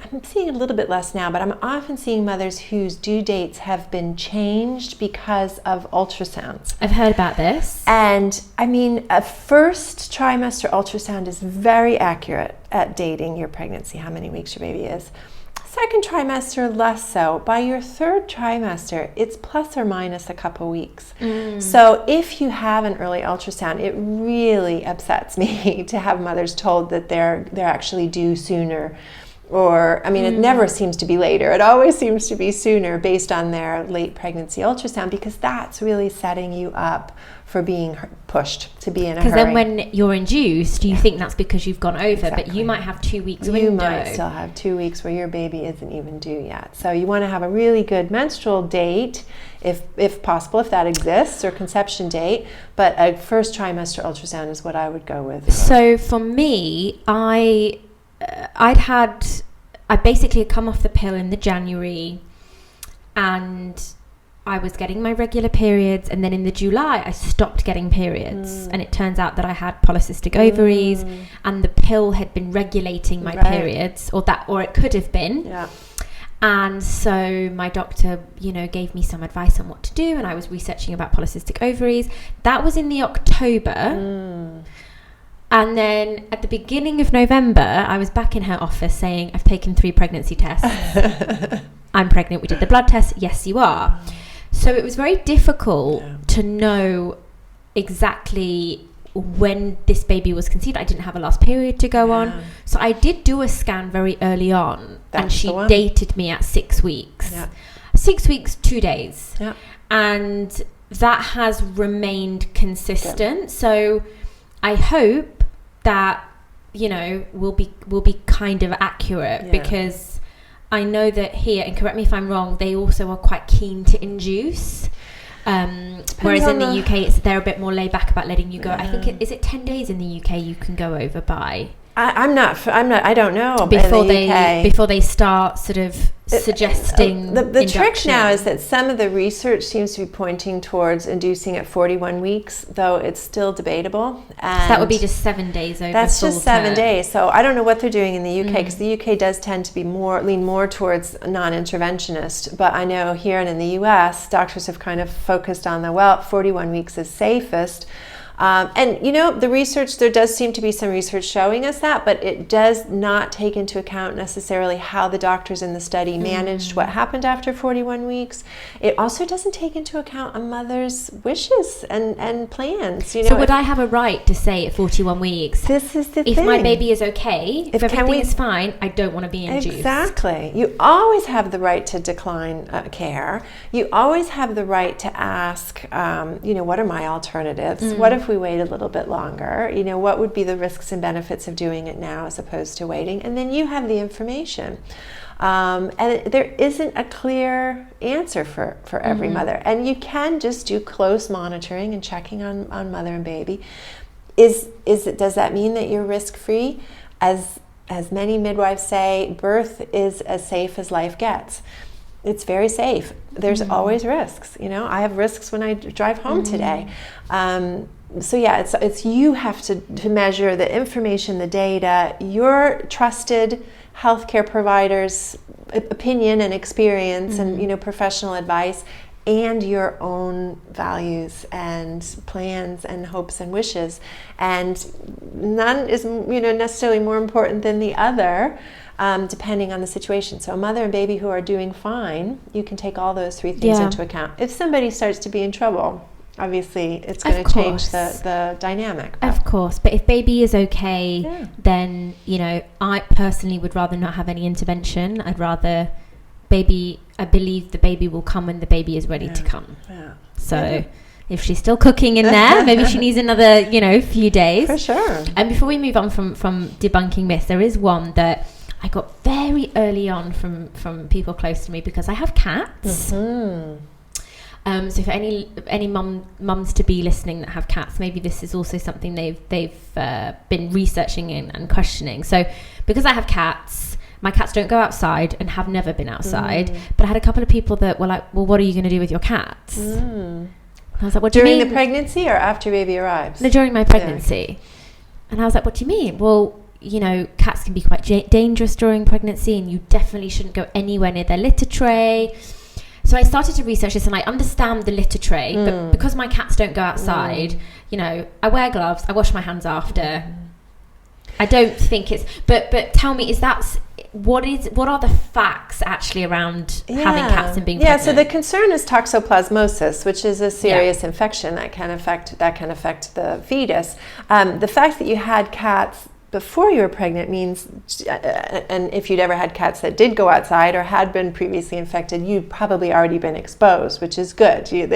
S2: I'm seeing a little bit less now, but I'm often seeing mothers whose due dates have been changed because of ultrasounds.
S1: I've heard about this.
S2: And a first trimester ultrasound is very accurate at dating your pregnancy, how many weeks your baby is. Second trimester, less so. By your third trimester, it's plus or minus a couple weeks. So if you have an early ultrasound, it really upsets me to have mothers told that they're actually due sooner. Or, it never seems to be later. It always seems to be sooner based on their late pregnancy ultrasound, because that's really setting you up for being pushed to be in a hurry.
S1: Because then when you're induced, you think that's because you've gone over, but you might have 2 weeks window.
S2: You might still have 2 weeks where your baby isn't even due yet. So you want to have a really good menstrual date, if possible, if that exists, or conception date. But a first trimester ultrasound is what I would go with.
S1: So for me, I basically had come off the pill in the January, and I was getting my regular periods, and then in the July I stopped getting periods, and it turns out that I had polycystic ovaries, and the pill had been regulating my periods, or it could have been. Yeah. And so my doctor, gave me some advice on what to do, and I was researching about polycystic ovaries. That was in the October. And then at the beginning of November, I was back in her office saying, I've taken 3 pregnancy tests. I'm pregnant. We did the blood test. Yes, you are. So it was very difficult to know exactly when this baby was conceived. I didn't have a last period to go on. So I did do a scan very early on. And she dated me at 6 weeks. 6 weeks, 2 days. And that has remained consistent. So I hope that will be kind of accurate, because I know that here, and correct me if I'm wrong, they also are quite keen to induce, whereas in the UK they're a bit more laid back about letting you go. I think is it 10 days in the UK you can go over by.
S2: I don't know.
S1: Before they start sort of suggesting
S2: the trick now is that some of the research seems to be pointing towards inducing at 41 weeks, though it's still debatable. And
S1: so that would be just 7 days over.
S2: That's just 7 days. So I don't know what they're doing in the UK, because the UK does tend to be lean more towards non-interventionist. But I know here and in the US, doctors have kind of focused on 41 weeks is safest. And the research, there does seem to be some research showing us that, but it does not take into account necessarily how the doctors in the study managed what happened after 41 weeks. It also doesn't take into account a mother's wishes and plans.
S1: So would I have a right to say at 41 weeks,
S2: this is the thing.
S1: If my baby is okay, if everything is fine, I don't want to be induced?
S2: Exactly. You always have the right to decline care. You always have the right to ask, what are my alternatives? What if we wait a little bit longer? What would be the risks and benefits of doing it now as opposed to waiting? And then you have the information. And there isn't a clear answer for every mother. And you can just do close monitoring and checking on mother and baby. Does that mean that you're risk-free? As many midwives say, birth is as safe as life gets. It's very safe. There's always risks. I have risks when I drive home today. So yeah, it's you have to measure the information, the data, your trusted healthcare provider's opinion and experience and professional advice, and your own values and plans and hopes and wishes. And none is necessarily more important than the other. Depending on the situation. So a mother and baby who are doing fine, you can take all those three things into account. If somebody starts to be in trouble, obviously it's going to change the dynamic.
S1: Of course, but if baby is okay, then I personally would rather not have any intervention. I'd rather I believe the baby will come when the baby is ready to come. So if she's still cooking in there, maybe she needs another few days.
S2: For sure.
S1: And before we move on from debunking myths, there is one that I got very early on from people close to me, because I have cats. So for any mums to be listening that have cats, maybe this is also something they've been researching and questioning. So because I have cats, my cats don't go outside and have never been outside. But I had a couple of people that were like, well, what are you going to do with your cats? And I was like, what do you mean?
S2: During the pregnancy or after baby arrives?
S1: No, during my pregnancy. And I was like, what do you mean? Well, cats can be quite dangerous during pregnancy, and you definitely shouldn't go anywhere near their litter tray. So I started to research this, and I understand the litter tray, but because my cats don't go outside, I wear gloves, I wash my hands after. I don't think it's, but tell me, what are the facts actually around having cats and being pregnant?
S2: So the concern is toxoplasmosis, which is a serious infection that can affect the fetus. The fact that you had cats before you were pregnant means, and if you'd ever had cats that did go outside or had been previously infected, you'd probably already been exposed, which is good. So you're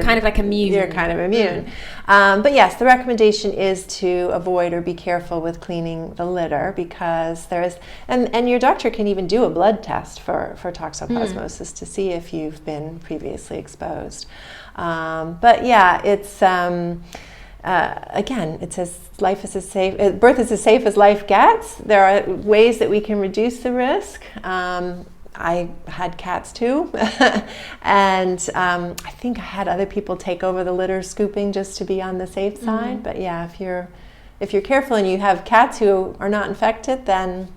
S1: kind of like immune.
S2: You're kind of immune. But yes, the recommendation is to avoid or be careful with cleaning the litter, because there is, and your doctor can even do a blood test for toxoplasmosis to see if you've been previously exposed. But yeah, it's again, it says birth is as safe as life gets. There are ways that we can reduce the risk. I had cats too, and I think I had other people take over the litter scooping just to be on the safe side. But yeah, if you're careful and you have cats who are not infected, then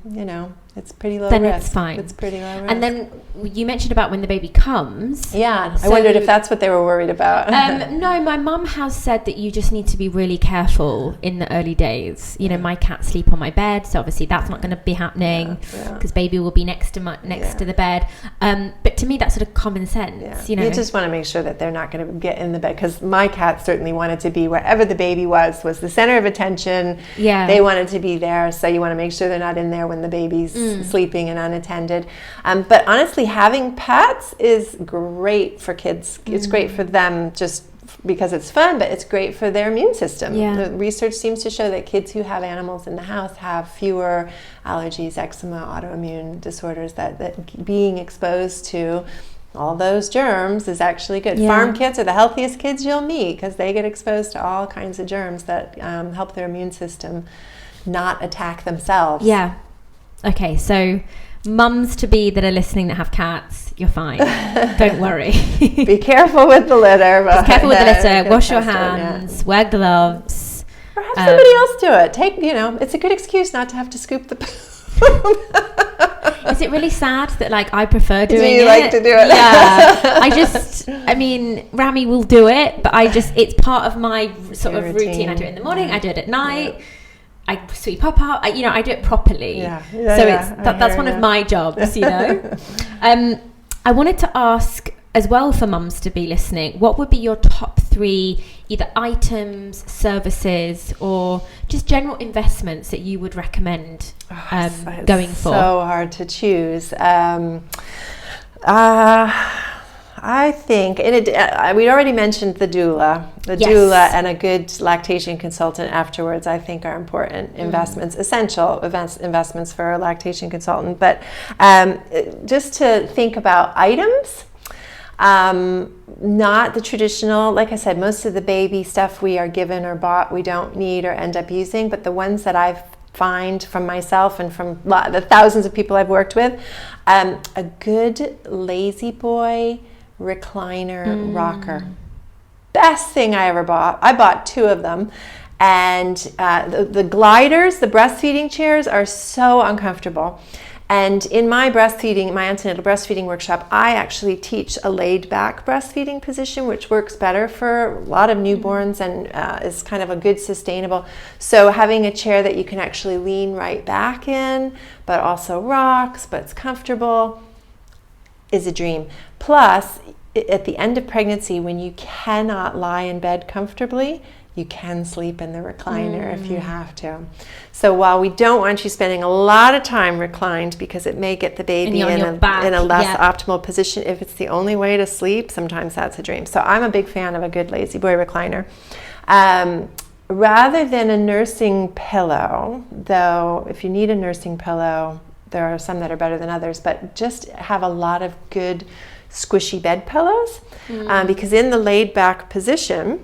S2: it's pretty low risk.
S1: Then it's fine.
S2: It's pretty low risk.
S1: And then you mentioned about when the baby comes.
S2: Yeah, I wondered if that's what they were worried about.
S1: No, my mum has said that you just need to be really careful in the early days. My cats sleep on my bed, so obviously that's not going to be happening, because baby will be next to the bed. But to me, that's sort of common sense.
S2: You just want to make sure that they're not going to get in the bed, because my cat certainly wanted to be wherever the baby was the center of attention. Yeah, they wanted to be there, so you want to make sure they're not in there when the baby's sleeping and unattended. But honestly, having pets is great for kids. It's great for them just because it's fun, but it's great for their immune system. The research seems to show that kids who have animals in the house have fewer allergies, eczema, autoimmune disorders, that being exposed to all those germs is actually good. Farm kids are the healthiest kids you'll meet, because they get exposed to all kinds of germs that help their immune system not attack themselves.
S1: Yeah. Okay, so mums to be that are listening that have cats, you're fine. Don't worry.
S2: Be careful with the litter.
S1: Just careful with the litter. Wash your hands. Wear gloves.
S2: Or have somebody else do it. It's a good excuse not to have to scoop the poop.
S1: Is it really sad that like I prefer doing it?
S2: Do you like to do it?
S1: Yeah. Rami will do it, but it's part of my sort of routine. I do it in the morning, I do it at night. Yeah. I sweep up, I do it properly. That's one of my jobs, I wanted to ask as well for mums to be listening, what would be your top 3 either items, services, or just general investments that you would recommend going for?
S2: So hard to choose. I think we'd already mentioned the doula. Doula and a good lactation consultant afterwards, I think, are important investments, essential investments for a lactation consultant. But just to think about items, not the traditional, like I said, most of the baby stuff we are given or bought we don't need or end up using, but the ones that I've find from myself and from the thousands of people I've worked with, a good lazy boy recliner rocker. Best thing I ever bought. I bought 2 of them, and the gliders, the breastfeeding chairs, are so uncomfortable. And in my antenatal breastfeeding workshop, I actually teach a laid back breastfeeding position, which works better for a lot of newborns and is kind of a good sustainable. So having a chair that you can actually lean right back in, but also rocks, but it's comfortable, is a dream. Plus, at the end of pregnancy, when you cannot lie in bed comfortably, you can sleep in the recliner if you have to. So while we don't want you spending a lot of time reclined because it may get the baby in a less optimal position, if it's the only way to sleep, sometimes that's a dream. So I'm a big fan of a good lazy boy recliner. Rather than a nursing pillow, though if you need a nursing pillow, there are some that are better than others, but just have a lot of good squishy bed pillows, because in the laid back position,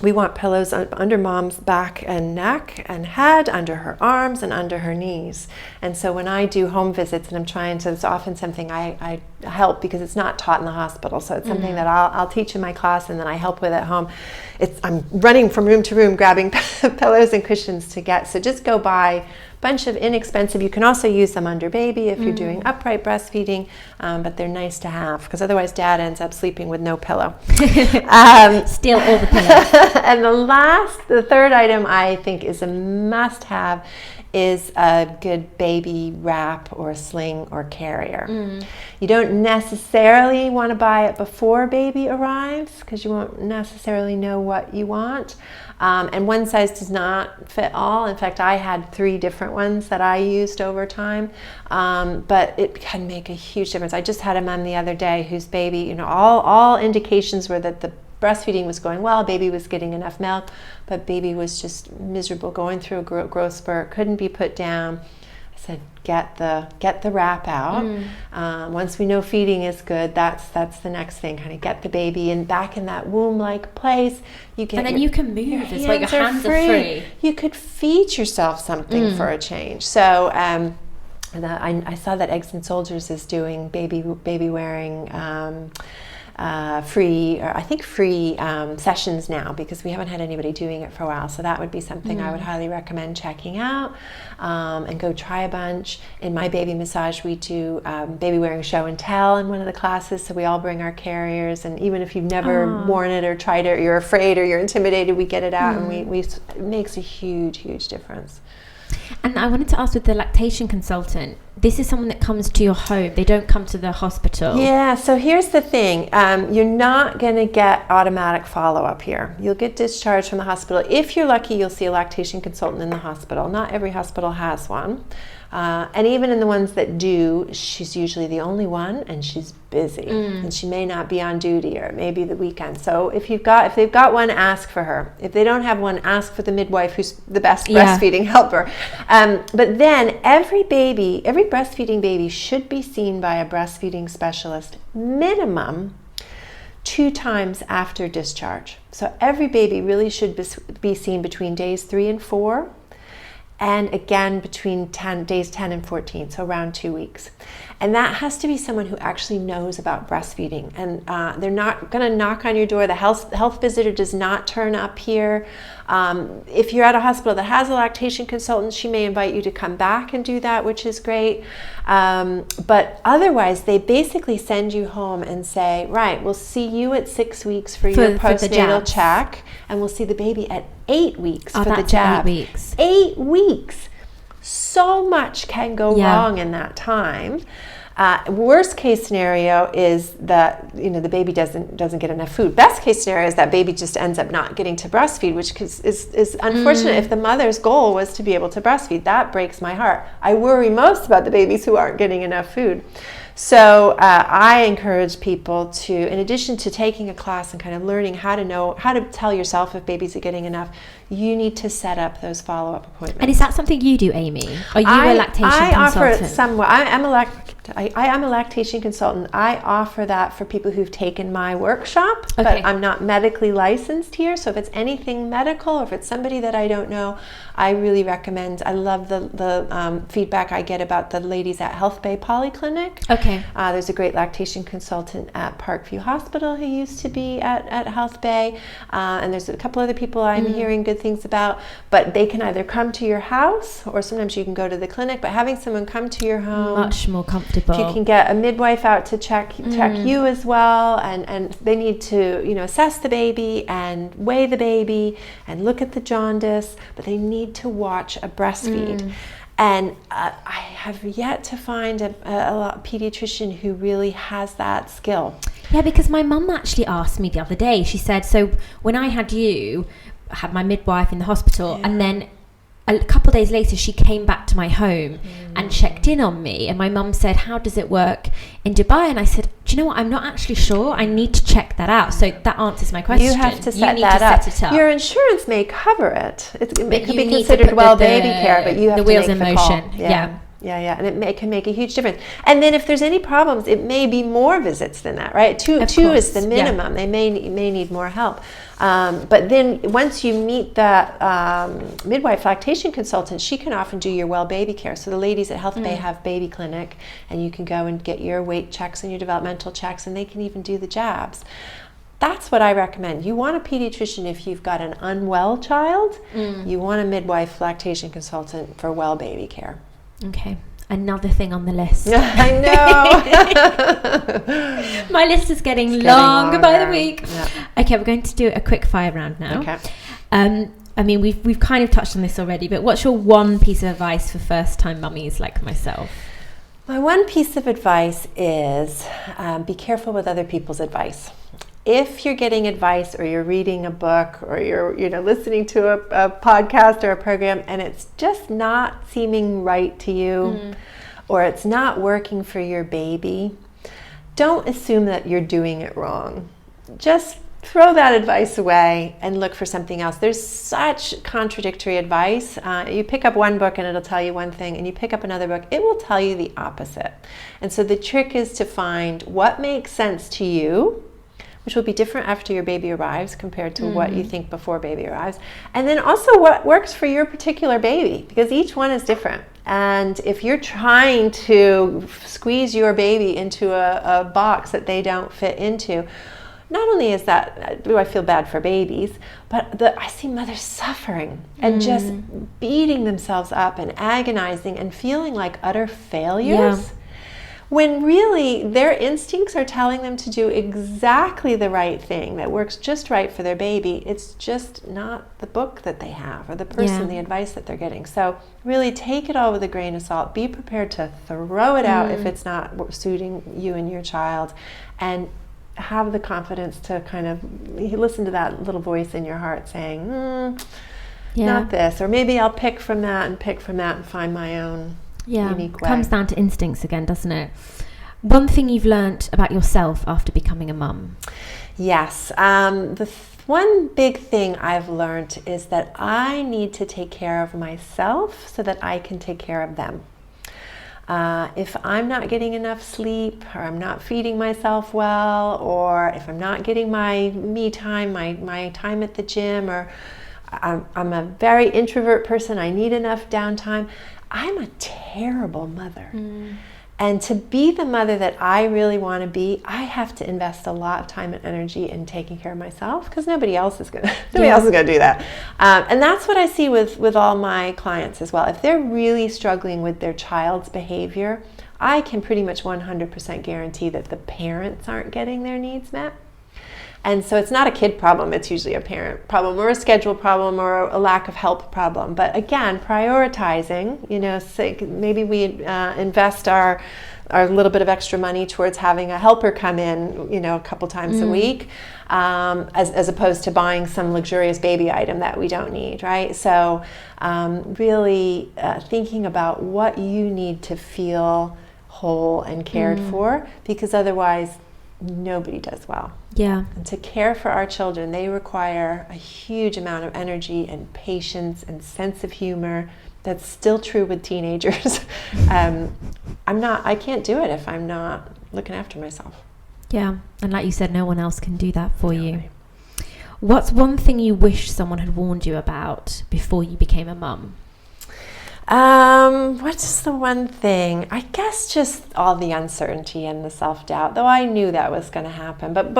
S2: we want pillows under mom's back and neck and head, under her arms and under her knees. And so when I do home visits and I'm trying to, it's often something I help because it's not taught in the hospital. So it's something that I'll teach in my class and then I help with at home. I'm running from room to room grabbing pillows and cushions to get. So just go buy bunch of inexpensive. You can also use them under baby if you're doing upright breastfeeding, but they're nice to have because otherwise dad ends up sleeping with no pillow.
S1: Steal all the pillows.
S2: And the third item I think is a must-have is a good baby wrap or sling or carrier. You don't necessarily want to buy it before baby arrives because you won't necessarily know what you want. And one size does not fit all. In fact, I had 3 different ones that I used over time, but it can make a huge difference. I just had a mom the other day whose baby, all indications were that the breastfeeding was going well, baby was getting enough milk, but baby was just miserable, going through a growth spurt, couldn't be put down. I said, get the wrap out. Once we know feeding is good, that's the next thing. Kind of get the baby back in that womb-like place. You can move as well. Your hands are free. You could feed yourself something for a change. So I saw that Eggs and Soldiers is doing baby wearing free sessions now because we haven't had anybody doing it for a while. So that would be something I would highly recommend checking out, and go try a bunch. In my baby massage, we do baby wearing show and tell in one of the classes. So we all bring our carriers, and even if you've never worn it or tried it, or you're afraid or you're intimidated, we get it out, and it makes a huge difference.
S1: And I wanted to ask, with the lactation consultant, this is someone that comes to your home. They don't come to the hospital.
S2: Yeah, so here's the thing. You're not going to get automatic follow-up here. You'll get discharged from the hospital. If you're lucky, you'll see a lactation consultant in the hospital. Not every hospital has one. And even in the ones that do, she's usually the only one, and she's busy, and she may not be on duty, or it may be the weekend. So if they've got one, ask for her. If they don't have one, ask for the midwife, who's the best breastfeeding helper. But then every breastfeeding baby should be seen by a breastfeeding specialist minimum 2 times after discharge. So every baby really should be seen between days 3 and 4. and again between days 10 and 14, so around 2 weeks. And that has to be someone who actually knows about breastfeeding. And they're not going to knock on your door. The health visitor does not turn up here. If you're at a hospital that has a lactation consultant, she may invite you to come back and do that, which is great. But otherwise, they basically send you home and say, right, we'll see you at 6 weeks for your postnatal check, and we'll see the baby at 8 weeks for the jab.
S1: 8 weeks.
S2: 8 weeks. So much can go wrong in that time. Worst case scenario is that the baby doesn't get enough food. Best case scenario is that baby just ends up not getting to breastfeed, which is unfortunate. If the mother's goal was to be able to breastfeed, that breaks my heart. I worry most about the babies who aren't getting enough food. So I encourage people to, in addition to taking a class and kind of learning how to tell yourself if babies are getting enough, you need to set up those follow-up appointments.
S1: And is that something you do, Amy? Are you a lactation consultant?
S2: I offer it somewhat. I am a lactation consultant. I offer that for people who've taken my workshop, but I'm not medically licensed here. So if it's anything medical, or if it's somebody that I don't know, I really recommend. I love the feedback I get about the ladies at Health Bay Polyclinic.
S1: Okay.
S2: There's a great lactation consultant at Parkview Hospital who used to be at Health Bay, and there's a couple other people I'm hearing good things about. But they can either come to your house, or sometimes you can go to the clinic. But having someone come to your home,
S1: much more comfortable.
S2: You can get a midwife out to check you as well, and they need to assess the baby and weigh the baby and look at the jaundice, but they need to watch a breastfeed. And I have yet to find a pediatrician who really has that skill.
S1: Yeah, because my mum actually asked me the other day. She said, so when I had my midwife in the hospital, and then a couple of days later she came back to my home and checked in on me, and my mum said, how does it work in Dubai? And I said, do you know what, I'm not actually sure. I need to check that out. So that answers my question.
S2: You have to set it up. Your insurance may cover it. It could be considered baby care, but you have to make the motion. Yeah, and it can make a huge difference. And then if there's any problems, it may be more visits than that, right? Two is the minimum. They may need more help. But then once you meet that midwife lactation consultant, she can often do your well baby care. So the ladies at Health Bay have baby clinic, and you can go and get your weight checks and your developmental checks, and they can even do the jabs. That's what I recommend. You want a pediatrician if you've got an unwell child. You want a midwife lactation consultant for well baby care.
S1: Okay, another thing on the list.
S2: I know.
S1: My list is getting longer by the week. Yeah. Okay, we're going to do a quick fire round now.
S2: Okay.
S1: I mean, we've kind of touched on this already, but what's your one piece of advice for first-time mummies like myself?
S2: My one piece of advice is be careful with other people's advice. If you're getting advice, or you're reading a book, or you're listening to a podcast or a program, and it's just not seeming right to you, or it's not working for your baby, don't assume that you're doing it wrong. Just throw that advice away and look for something else. There's such contradictory advice. You pick up one book and it'll tell you one thing, and you pick up another book, it will tell you the opposite. And so the trick is to find what makes sense to you, which will be different after your baby arrives compared to what you think before baby arrives. And then also what works for your particular baby, because each one is different. And if you're trying to squeeze your baby into a box that they don't fit into, not only is that, do I feel bad for babies, but I see mothers suffering and just beating themselves up and agonizing and feeling like utter failures. Yeah. When really their instincts are telling them to do exactly the right thing that works just right for their baby. It's just not the book that they have, or the person, the advice that they're getting. So really take it all with a grain of salt. Be prepared to throw it out if it's not suiting you and your child, and have the confidence to kind of listen to that little voice in your heart saying, not this, or maybe I'll pick from that and find my own unique way.
S1: Comes down to instincts again, doesn't it? One thing you've learnt about yourself after becoming a mum?
S2: Yes. One big thing I've learned is that I need to take care of myself so that I can take care of them. If I'm not getting enough sleep, or I'm not feeding myself well, or if I'm not getting my me time, my time at the gym, or I'm a very introvert person. I need enough downtime. I'm a terrible mother. And to be the mother that I really want to be, I have to invest a lot of time and energy in taking care of myself, because nobody else is going to do that. And that's what I see with all my clients as well. If they're really struggling with their child's behavior, I can pretty much 100% guarantee that the parents aren't getting their needs met. And so it's not a kid problem, it's usually a parent problem or a schedule problem or a lack of help problem. But again, prioritizing, maybe we invest our little bit of extra money towards having a helper come in, a couple times a week, as opposed to buying some luxurious baby item that we don't need, right? So really thinking about what you need to feel whole and cared for, because otherwise nobody does well.
S1: Yeah.
S2: And to care for our children, they require a huge amount of energy and patience and sense of humor. That's still true with teenagers. I can't do it if I'm not looking after myself.
S1: Yeah. And like you said, no one else can do that for you. What's one thing you wish someone had warned you about before you became a mum?
S2: What's the one thing? I guess just all the uncertainty and the self-doubt, though I knew that was going to happen. But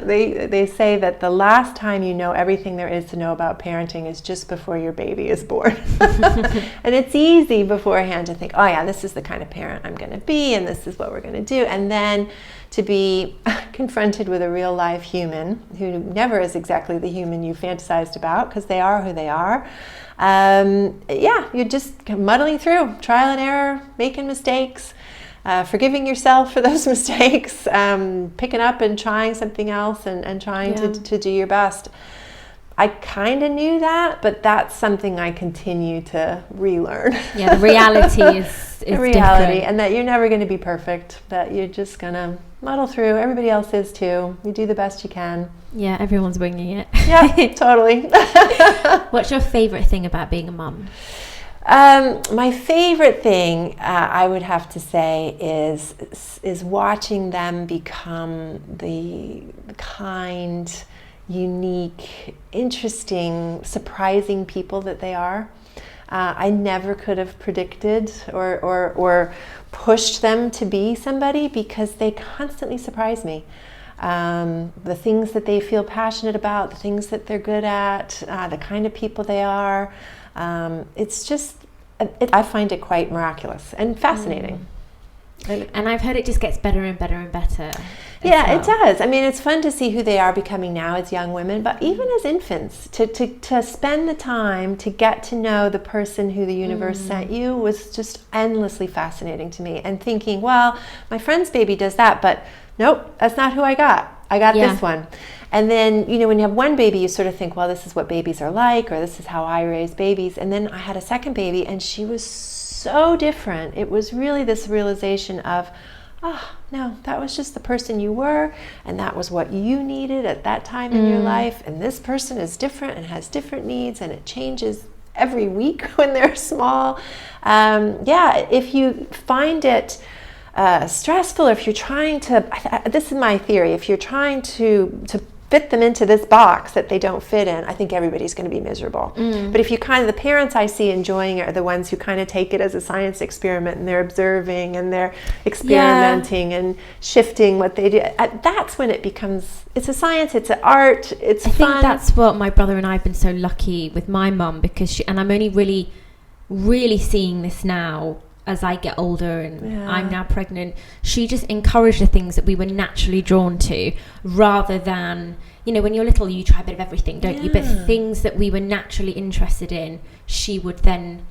S2: they say that the last time you know everything there is to know about parenting is just before your baby is born. And it's easy beforehand to think, oh yeah, this is the kind of parent I'm going to be, and this is what we're going to do. And then to be confronted with a real life human who never is exactly the human you fantasized about, because they are who they are. You're just muddling through, trial and error, making mistakes, forgiving yourself for those mistakes, picking up and trying something else and trying to do your best. I kind of knew that, but that's something I continue to relearn. Yeah, the reality is the reality, different. And that you're never going to be perfect, that you're just going to muddle through. Everybody else is too. You do the best you can.
S1: Yeah, everyone's winging it.
S2: Yeah, totally.
S1: What's your favorite thing about being a mum?
S2: My favorite thing, I would have to say, is watching them become the kind, unique, interesting, surprising people that they are. I never could have predicted or pushed them to be somebody, because they constantly surprise me. The things that they feel passionate about, the things that they're good at, the kind of people they are. It's just, I find it quite miraculous and fascinating.
S1: And I've heard it just gets better and better and better.
S2: Yeah, it does. I mean, it's fun to see who they are becoming now as young women, but even as infants, to spend the time to get to know the person who the universe sent you was just endlessly fascinating to me. And thinking, well, my friend's baby does that, but nope, that's not who I got. I got this one. And then, when you have one baby, you sort of think, well, this is what babies are like, or this is how I raise babies. And then I had a second baby, and she was so different. It was really this realization of, no, that was just the person you were, and that was what you needed at that time in your life. And this person is different and has different needs, and it changes every week when they're small. If you find it stressful, or if you're trying to, this is my theory, if you're trying to fit them into this box that they don't fit in, I think everybody's going to be miserable. But if you the parents I see enjoying it are the ones who kind of take it as a science experiment, and they're observing and they're experimenting and shifting what they do. That's when it becomes, it's a science, it's an art, it's fun.
S1: I think that's what my brother and I have been so lucky with my mum, because and I'm only really, really seeing this now as I get older, and I'm now pregnant. She just encouraged the things that we were naturally drawn to, rather than, when you're little, you try a bit of everything, don't you? But things that we were naturally interested in, she would then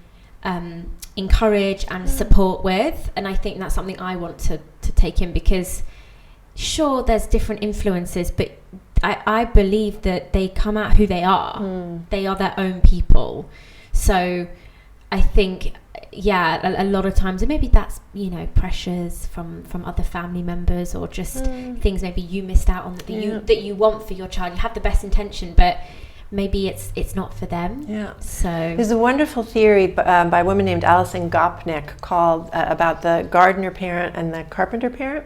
S1: encourage and support with. And I think that's something I want to take in, because sure, there's different influences, but I believe that they come out who they are. They are their own people. So I think, a lot of times, and maybe that's, pressures from other family members, or just things maybe you missed out on that you want for your child. You have the best intention, but maybe it's not for them. So
S2: there's a wonderful theory by a woman named Alison Gopnik called about the gardener parent and the carpenter parent.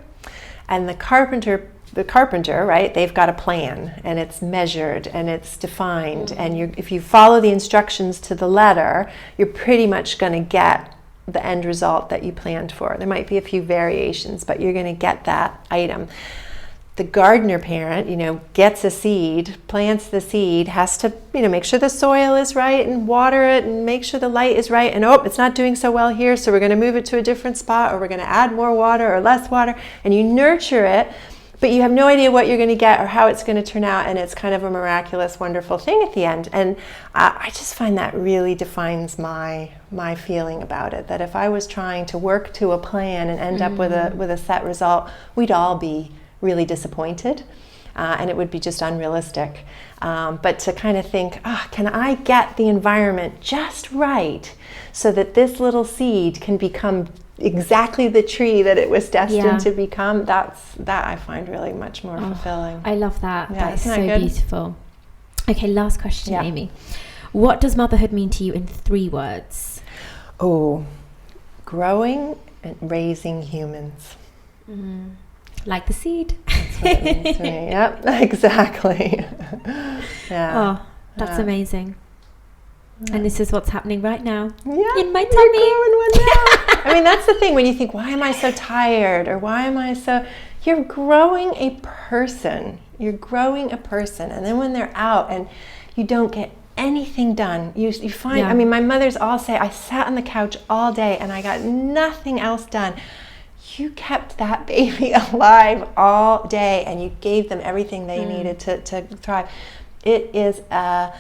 S2: And the carpenter the carpenter, right? They've got a plan, and it's measured and it's defined, and if you follow the instructions to the letter, you're pretty much going to get the end result that you planned for. There might be a few variations, but you're going to get that item. The gardener parent, gets a seed, plants the seed, has to, make sure the soil is right and water it and make sure the light is right. And it's not doing so well here, so we're going to move it to a different spot, or we're going to add more water or less water. And you nurture it, but you have no idea what you're going to get or how it's going to turn out. And it's kind of a miraculous, wonderful thing at the end. And I just find that really defines my feeling about it. That if I was trying to work to a plan and end up with a set result, we'd all be really disappointed, and it would be just unrealistic. But to kind of think, can I get the environment just right so that this little seed can become exactly the tree that it was destined to become, that I find really much more fulfilling.
S1: I love that.
S2: Yeah,
S1: that is so beautiful. Okay, last question, Amy. What does motherhood mean to you in 3 words?
S2: Growing and raising humans.
S1: Like the seed.
S2: That's what it means to me. Yep, exactly.
S1: That's amazing. And this is what's happening right now
S2: in
S1: my tummy.
S2: I mean, that's the thing when you think, why am I so tired? Or why am I so... You're growing a person. You're growing a person. And then when they're out and you don't get anything done, you find... I mean, my mothers all say, I sat on the couch all day and I got nothing else done. You kept that baby alive all day and you gave them everything they needed to thrive. It is a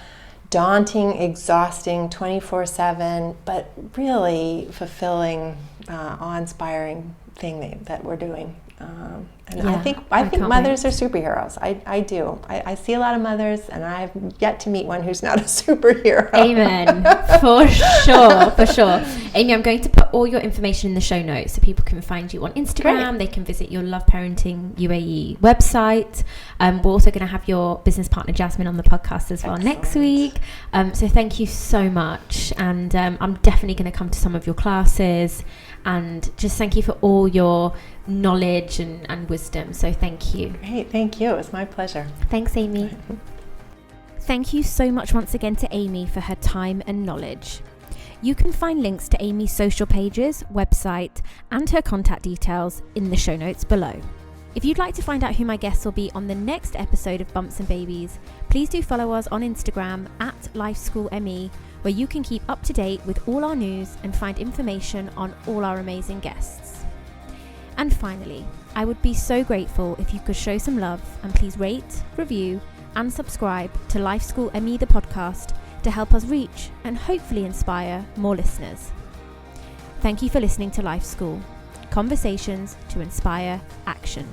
S2: daunting, exhausting, 24/7, but really fulfilling, awe-inspiring thing that we're doing. I think mothers are superheroes. I do. I see a lot of mothers, and I've yet to meet one who's not a superhero.
S1: Amen. For sure. Amy, I'm going to put all your information in the show notes so people can find you on Instagram. Great. They can visit your Love Parenting UAE website. We're also going to have your business partner Jasmine on the podcast as well next week. So thank you so much. And I'm definitely going to come to some of your classes. And just thank you for all your knowledge and wisdom. So thank you.
S2: Great, thank you. It was my pleasure.
S1: Thanks, Amy. Thank you so much once again to Amy for her time and knowledge. You can find links to Amy's social pages, website, and her contact details in the show notes below. If you'd like to find out who my guests will be on the next episode of Bumps and Babies, please do follow us on Instagram @LifeSchoolME, where you can keep up to date with all our news and find information on all our amazing guests. And finally, I would be so grateful if you could show some love and please rate, review, and subscribe to Life School ME the podcast to help us reach and hopefully inspire more listeners. Thank you for listening to Life School. Conversations to inspire action.